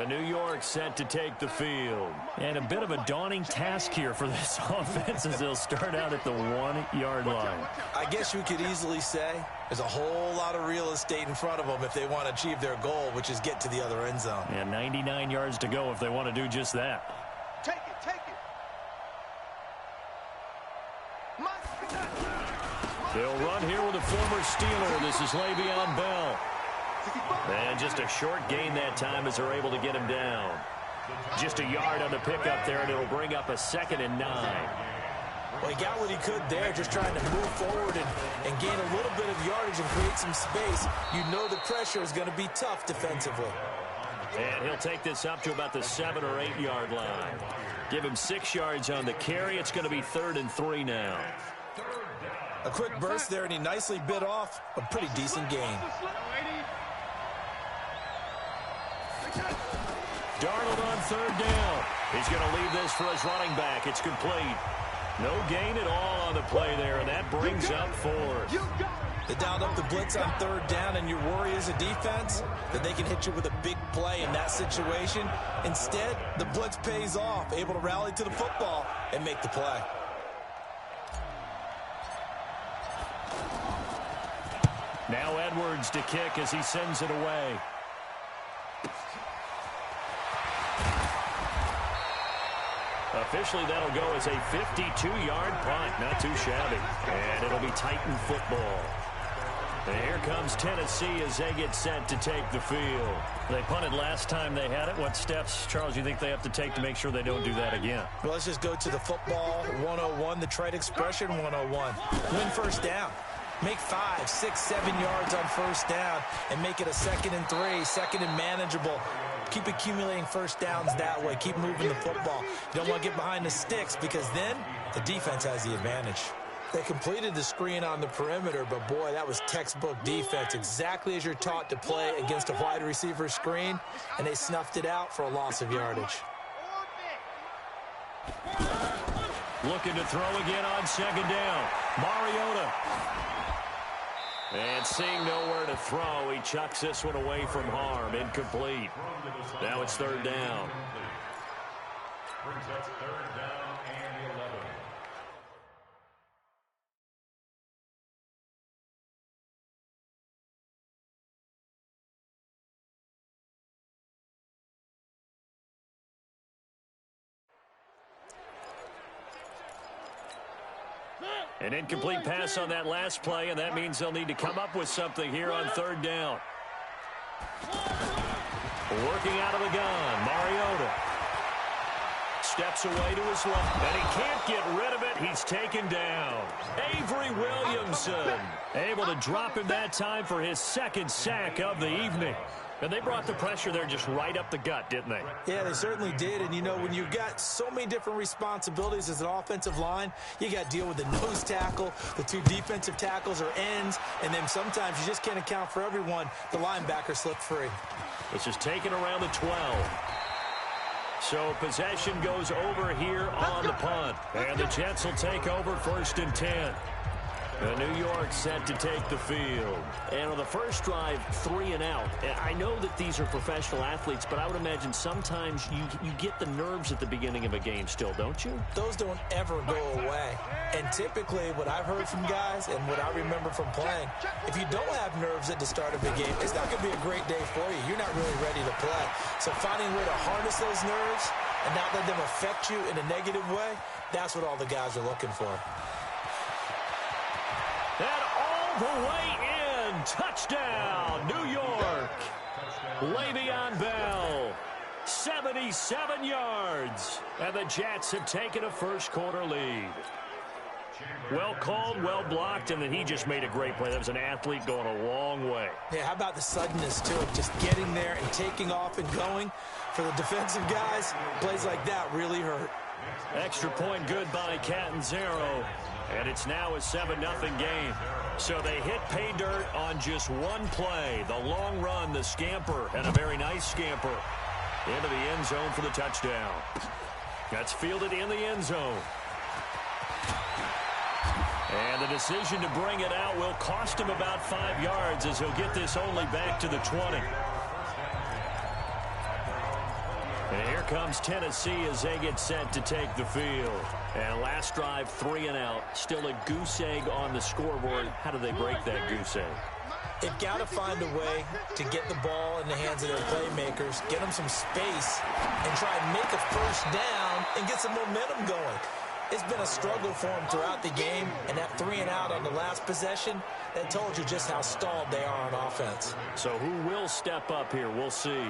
New York set to take the field. And a bit of a daunting task here for this offense as they'll start out at the 1-yard line. I guess you could easily say there's a whole lot of real estate in front of them if they want to achieve their goal, which is get to the other end zone. And 99 yards to go if they want to do just that. Take it, take it. They'll run here with a former Steeler. This is Le'Veon Bell. And just a short gain that time as they're able to get him down. Just a yard on the pickup there, and it'll bring up a 2nd and 9. Well, he got what he could there, just trying to move forward and gain a little bit of yardage and create some space. You know the pressure is going to be tough defensively. And he'll take this up to about the 7 or 8 yard line. Give him 6 yards on the carry. It's going to be 3rd and 3 now. A quick burst there, and he nicely bit off a pretty decent gain. Darnold on 3rd down. He's going to leave this for his running back. It's complete. No gain at all on the play there, and that brings up 4th. They dialed up the blitz on 3rd down, and your worry as a defense that they can hit you with a big play in that situation. Instead, the blitz pays off, able to rally to the football and make the play. Now Edwards to kick as he sends it away. Officially, that'll go as a 52-yard punt. Not too shabby. And it'll be Titan football. And here comes Tennessee as they get set to take the field. They punted last time they had it. What steps, Charles, do you think they have to take to make sure they don't do that again? Well, let's just go to the football 101, the trade expression 101. Win first down. Make 5, 6, 7 yards on first down and make it a 2nd and 3, 2nd and manageable. Keep accumulating first downs that way. Keep moving the football. You don't want to get behind the sticks because then the defense has the advantage. They completed the screen on the perimeter, but boy, that was textbook defense. Exactly as you're taught to play against a wide receiver screen, and they snuffed it out for a loss of yardage. Looking to throw again on 2nd down. Mariota. And seeing nowhere to throw, he chucks this one away from harm. Incomplete. Now it's 3rd down. Brings us 3rd down and 11. An incomplete pass on that last play, and that means they'll need to come up with something here on 3rd down. Working out of the gun, Mariota. Steps away to his left, and he can't get rid of it. He's taken down. Avery Williamson able to drop him that time for his 2nd sack of the evening. And they brought the pressure there just right up the gut, didn't they? Yeah, they certainly did. And, you know, when you've got so many different responsibilities as an offensive line, you got to deal with the nose tackle, the 2 defensive tackles or ends, and then sometimes you just can't account for everyone. The linebacker slipped free. This is taken around the 12. So possession goes over here on the punt. And the Jets will take over 1st and 10. New York set to take the field. And on the first drive, 3 and out. I know that these are professional athletes, but I would imagine sometimes you get the nerves at the beginning of a game still, don't you? Those don't ever go away. And typically what I've heard from guys and what I remember from playing, if you don't have nerves at the start of a game, it's not going to be a great day for you. You're not really ready to play. So finding a way to harness those nerves and not let them affect you in a negative way, that's what all the guys are looking for. And all the way in. Touchdown, New York. Le'Veon Bell, 77 yards. And the Jets have taken a first-quarter lead. Well called, well blocked, and then he just made a great play. That was an athlete going a long way. Yeah, how about the suddenness, too, of just getting there and taking off and going? For the defensive guys, plays like that really hurt. Extra point good by Catanzaro. And it's now a 7-0 game. So they hit pay dirt on just one play. The long run, the scamper, and a very nice scamper into the end zone for the touchdown. That's fielded in the end zone. And the decision to bring it out will cost him about 5 yards as he'll get this only back to the 20. And here comes Tennessee as they get set to take the field. And last drive, 3 and out. Still a goose egg on the scoreboard. How do they break that goose egg? They've got to find a way to get the ball in the hands of their playmakers, get them some space, and try and make a first down and get some momentum going. It's been a struggle for them throughout the game, and that 3 and out on the last possession, that told you just how stalled they are on offense. So who will step up here? We'll see.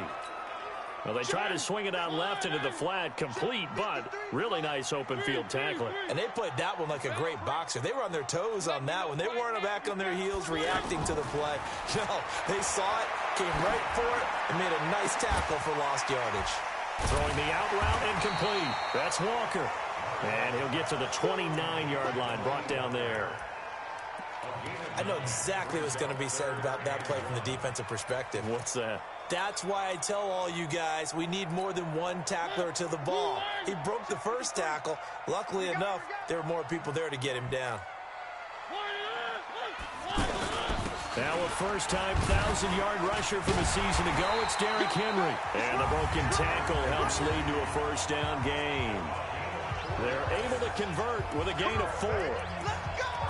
Well, they try to swing it out left into the flat, complete, but really nice open field tackling. And they played that one like a great boxer. They were on their toes on that one. They weren't back on their heels reacting to the play. No, they saw it, came right for it, and made a nice tackle for lost yardage. Throwing the out route incomplete. That's Walker. And he'll get to the 29-yard line, brought down there. I know exactly what's going to be said about that play from the defensive perspective. What's that? That's why I tell all you guys we need more than one tackler to the ball. He broke the first tackle. Luckily enough, there were more people there to get him down. Now a first-time 1,000-yard rusher from a season ago, it's Derrick Henry. And the broken tackle helps lead to a first-down gain. They're able to convert with a gain of 4.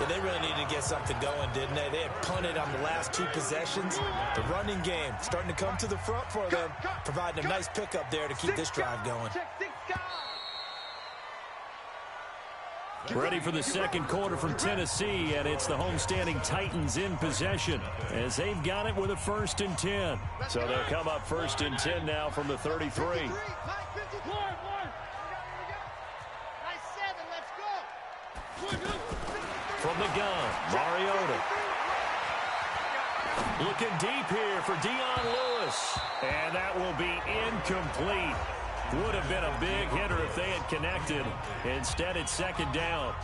Yeah, they really needed to get something going, didn't they? They had punted on the last 2 possessions. The running game starting to come to the front for them, providing a nice pickup there to keep this drive going. Ready for the second quarter from Tennessee, and it's the homestanding Titans in possession as they've got it with a 1st and 10. So they'll come up 1st and 10 now from the 33. From the gun, Mariota. Looking deep here for Dion Lewis. And that will be incomplete. Would have been a big hitter if they had connected. Instead, it's 2nd down.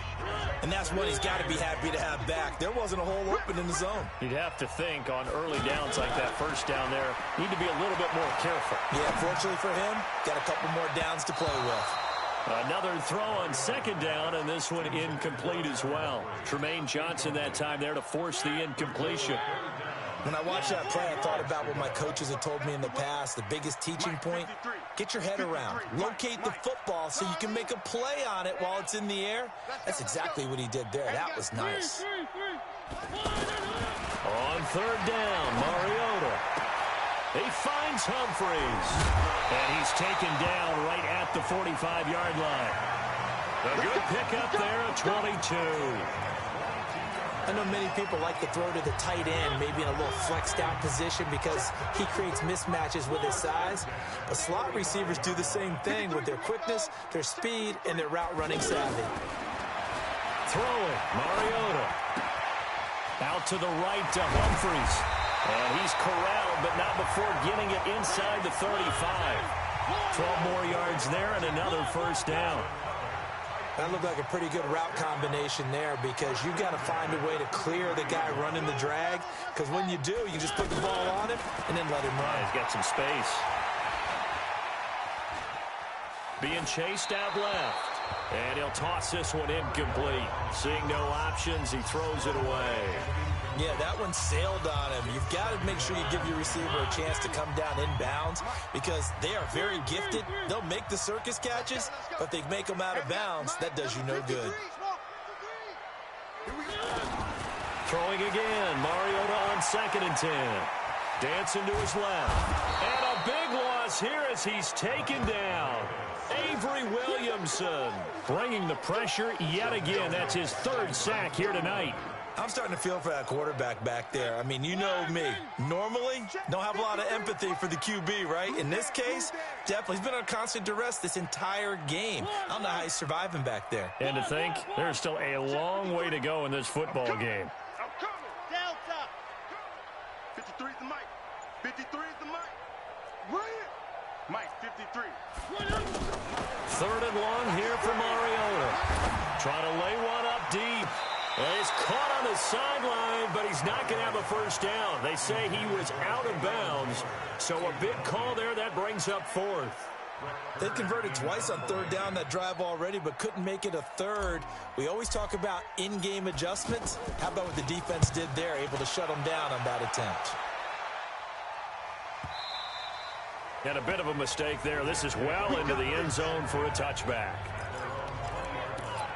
And that's what he's got to be happy to have back. There wasn't a hole open in the zone. You'd have to think on early downs like that 1st down there, need to be a little bit more careful. Yeah, fortunately for him, got a couple more downs to play with. Another throw on 2nd down, and this one incomplete as well. Tremaine Johnson that time there to force the incompletion. When I watched that play, I thought about what my coaches had told me in the past. The biggest teaching point, get your head around. Locate the football so you can make a play on it while it's in the air. That's exactly what he did there. That was nice. On 3rd down, Mariota. He finds Humphries. And he's taken down right at the 45-yard line. A good pickup there at 22. I know many people like to throw to the tight end, maybe in a little flexed out position because he creates mismatches with his size. But slot receivers do the same thing with their quickness, their speed, and their route running savvy. Throwing, Mariota. Out to the right to Humphries. And he's corralled, but not before getting it inside the 35. 12 more yards there and another 1st down. That looked like a pretty good route combination there because you've got to find a way to clear the guy running the drag, because when you do, you just put the ball on him and then let him run. He's got some space. Being chased out left. And he'll toss this one incomplete. Seeing no options, he throws it away. Yeah, that one sailed on him. You've got to make sure you give your receiver a chance to come down inbounds because they are very gifted. They'll make the circus catches, but if they make them out of bounds, that does you no good. Throwing again, Mariota on 2nd and 10. Dancing to his left. And a big loss here as he's taken down. Avery Williamson bringing the pressure yet again. That's his 3rd sack here tonight. I'm starting to feel for that quarterback back there. I mean, you know me. Normally, don't have a lot of empathy for the QB, right? In this case, definitely. He's been on constant duress this entire game. I don't know how he's surviving back there. And to think, there's still a long way to go in this football game. Delta. 53 is the mic. 53 is the mic. Bring it. Mike, 53. 3rd and long here for Mariota. Trying to lay one up deep. Well, he's caught on the sideline, but he's not going to have a 1st down. They say he was out of bounds. So a big call there. That brings up 4th. They converted twice on 3rd down that drive already, but couldn't make it a 3rd. We always talk about in-game adjustments. How about what the defense did there, able to shut them down on that attempt? And a bit of a mistake there. This is well into the end zone for a touchback.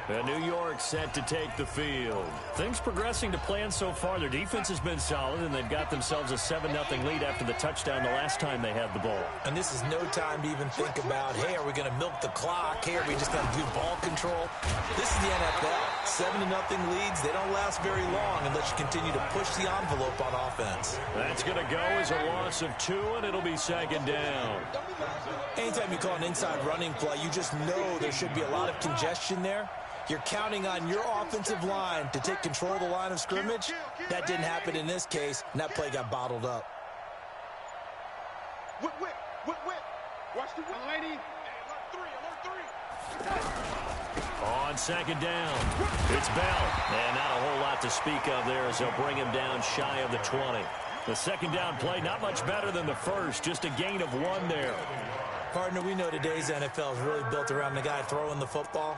And New York set to take the field. Things progressing to plan so far. Their defense has been solid, and they've got themselves a 7-0 lead after the touchdown the last time they had the ball. And this is no time to even think about, hey, are we going to milk the clock? Hey, are we just going to do ball control? This is the NFL. 7-0 leads, they don't last very long unless you continue to push the envelope on offense. That's going to go as a loss of 2, and it'll be 2nd down. Anytime you call an inside running play, you just know there should be a lot of congestion there. You're counting on your offensive line to take control of the line of scrimmage. That didn't happen in this case, and that play got bottled up. Whip. Watch the whip, lady. Alert 3. On 2nd down, it's Bell. And not a whole lot to speak of there as they'll bring him down shy of the 20. The 2nd down play, not much better than the first, just a gain of 1 there. Partner, we know today's NFL is really built around the guy throwing the football.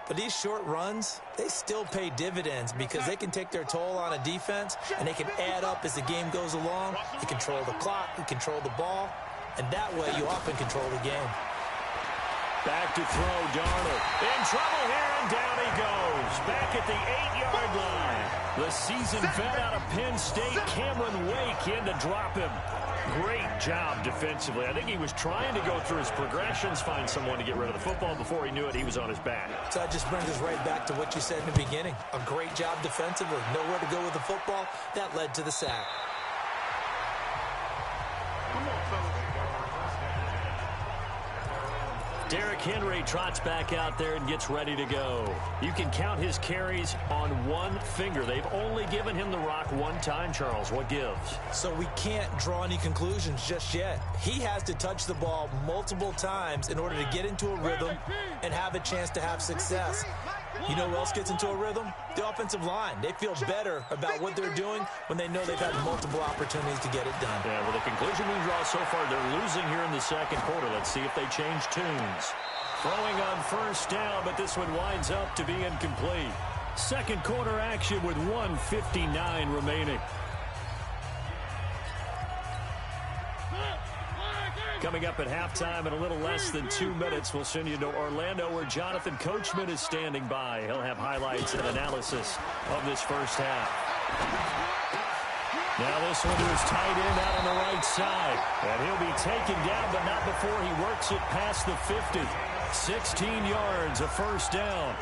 But these short runs, they still pay dividends because they can take their toll on a defense, and they can add up as the game goes along. You control the clock, you control the ball, and that way you often control the game. Back to throw, Darnold. In trouble here, and down he goes. Back at the 8-yard line. The seasoned vet out of Penn State, Cameron Wake, in to drop him. Great job defensively. I think he was trying to go through his progressions, find someone to get rid of the football. Before he knew it, he was on his back. So that just brings us right back to what you said in the beginning. A great job defensively. Nowhere to go with the football. That led to the sack. Come on, fellas. Derrick Henry trots back out there and gets ready to go. You can count his carries on one finger. They've only given him the rock one time, Charles. What gives? So we can't draw any conclusions just yet. He has to touch the ball multiple times in order to get into a rhythm and have a chance to have success. You know who else gets into a rhythm? The offensive line. They feel better about what they're doing when they know they've had multiple opportunities to get it done. Yeah, well, the conclusion we draw so far, they're losing here in the second quarter. Let's see if they change tunes. Throwing on first down, but this one winds up to be incomplete. Second quarter action with 1:59 remaining. Coming up at halftime in a little less than 2 minutes, we'll send you to Orlando where Jonathan Coachman is standing by. He'll have highlights and analysis of this first half. Now this one to his tight end out on the right side. And he'll be taken down, but not before he works it past the 50. 16 yards, a first down.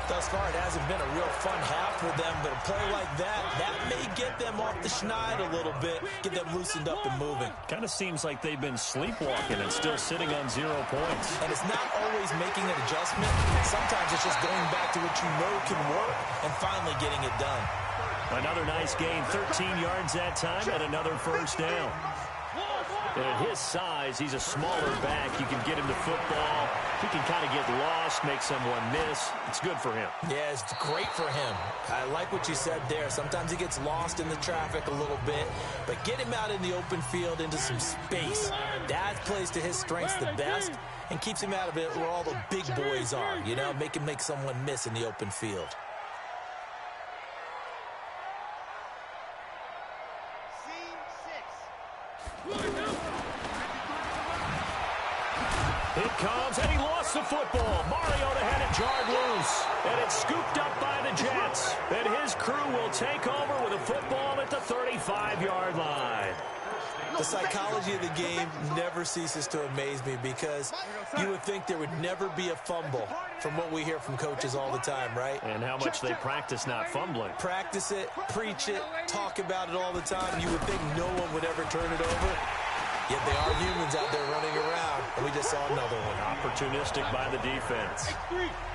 Thus far, it hasn't been a real fun half for them, but a play like that may get them off the schneid a little bit, get them loosened up and moving. Kind of seems like they've been sleepwalking and still sitting on 0 points. And it's not always making an adjustment. Sometimes it's just going back to what you know can work and finally getting it done. Another nice gain, 13 yards that time, and another first down. And at his size, he's a smaller back. You can get him the football. He can kind of get lost, make someone miss. It's good for him. Yeah, it's great for him. I like what you said there. Sometimes he gets lost in the traffic a little bit, but get him out in the open field into some space. That plays to his strengths the best and keeps him out of it where all the big boys are, you know, make him make someone miss in the open field. It comes, and he lost the football. Mariota had it jarred loose, and it's scooped up by the Jets. And his crew will take over with a football at the 35-yard line. The psychology of the game never ceases to amaze me because you would think there would never be a fumble from what we hear from coaches all the time, right? And how much they practice not fumbling. Practice it, preach it, talk about it all the time. You would think no one would ever turn it over. Yet they are humans out there running around, and we just saw another one. Opportunistic by the defense.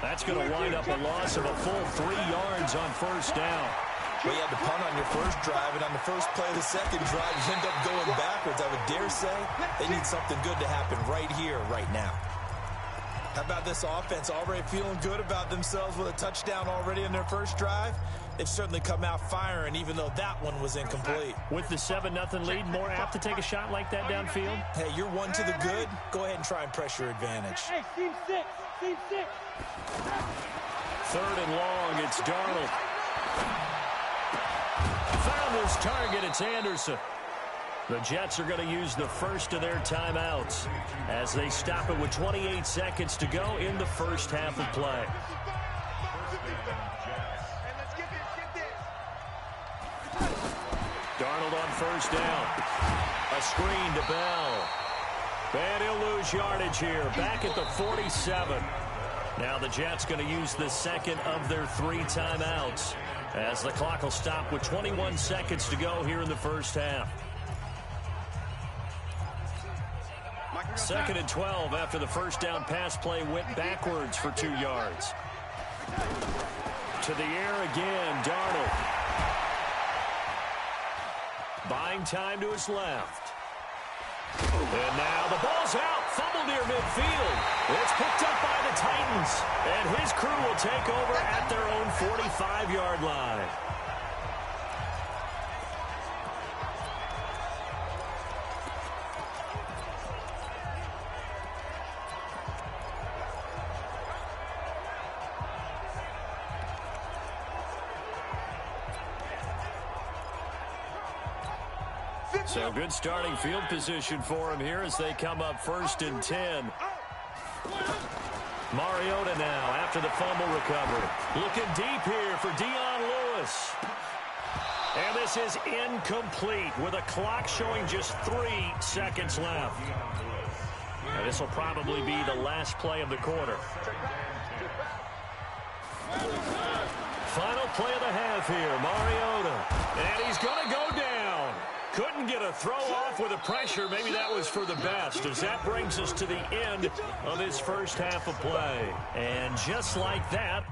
That's going to wind up a loss of a full 3 yards on first down. Well, you had to punt on your first drive, and on the first play of the second drive, you end up going backwards. I would dare say they need something good to happen right here, right now. How about this offense already feeling good about themselves with a touchdown already in their first drive? They've certainly come out firing, even though that one was incomplete. With the 7-0 lead, more apt to take a shot like that downfield? Hey, you're one to the good. Go ahead and try and press your advantage. Hey, team six. Third and long, it's Darnold. Found his target, it's Anderson. The Jets are going to use the first of their timeouts as they stop it with 28 seconds to go in the first half of play. Darnold on first down. A screen to Bell. And he'll lose yardage here. Back at the 47. Now the Jets going to use the second of their 3 timeouts as the clock will stop with 21 seconds to go here in the first half. Second and 12 after the first down pass play went backwards for 2 yards. To the air again, Darnold. Buying time to his left. And now the ball's out. Fumble near midfield. It's picked up by the Titans. And his crew will take over at their own 45-yard line. So good starting field position for him here as they come up 1st and 10. Mariota now after the fumble recovery. Looking deep here for Dion Lewis. And this is incomplete with a clock showing just 3 seconds left. And this will probably be the last play of the quarter. Final play of the half here, Mariota. And he's going to go down. Couldn't get a throw off with the pressure. Maybe that was for the best, as that brings us to the end of his first half of play. And just like that,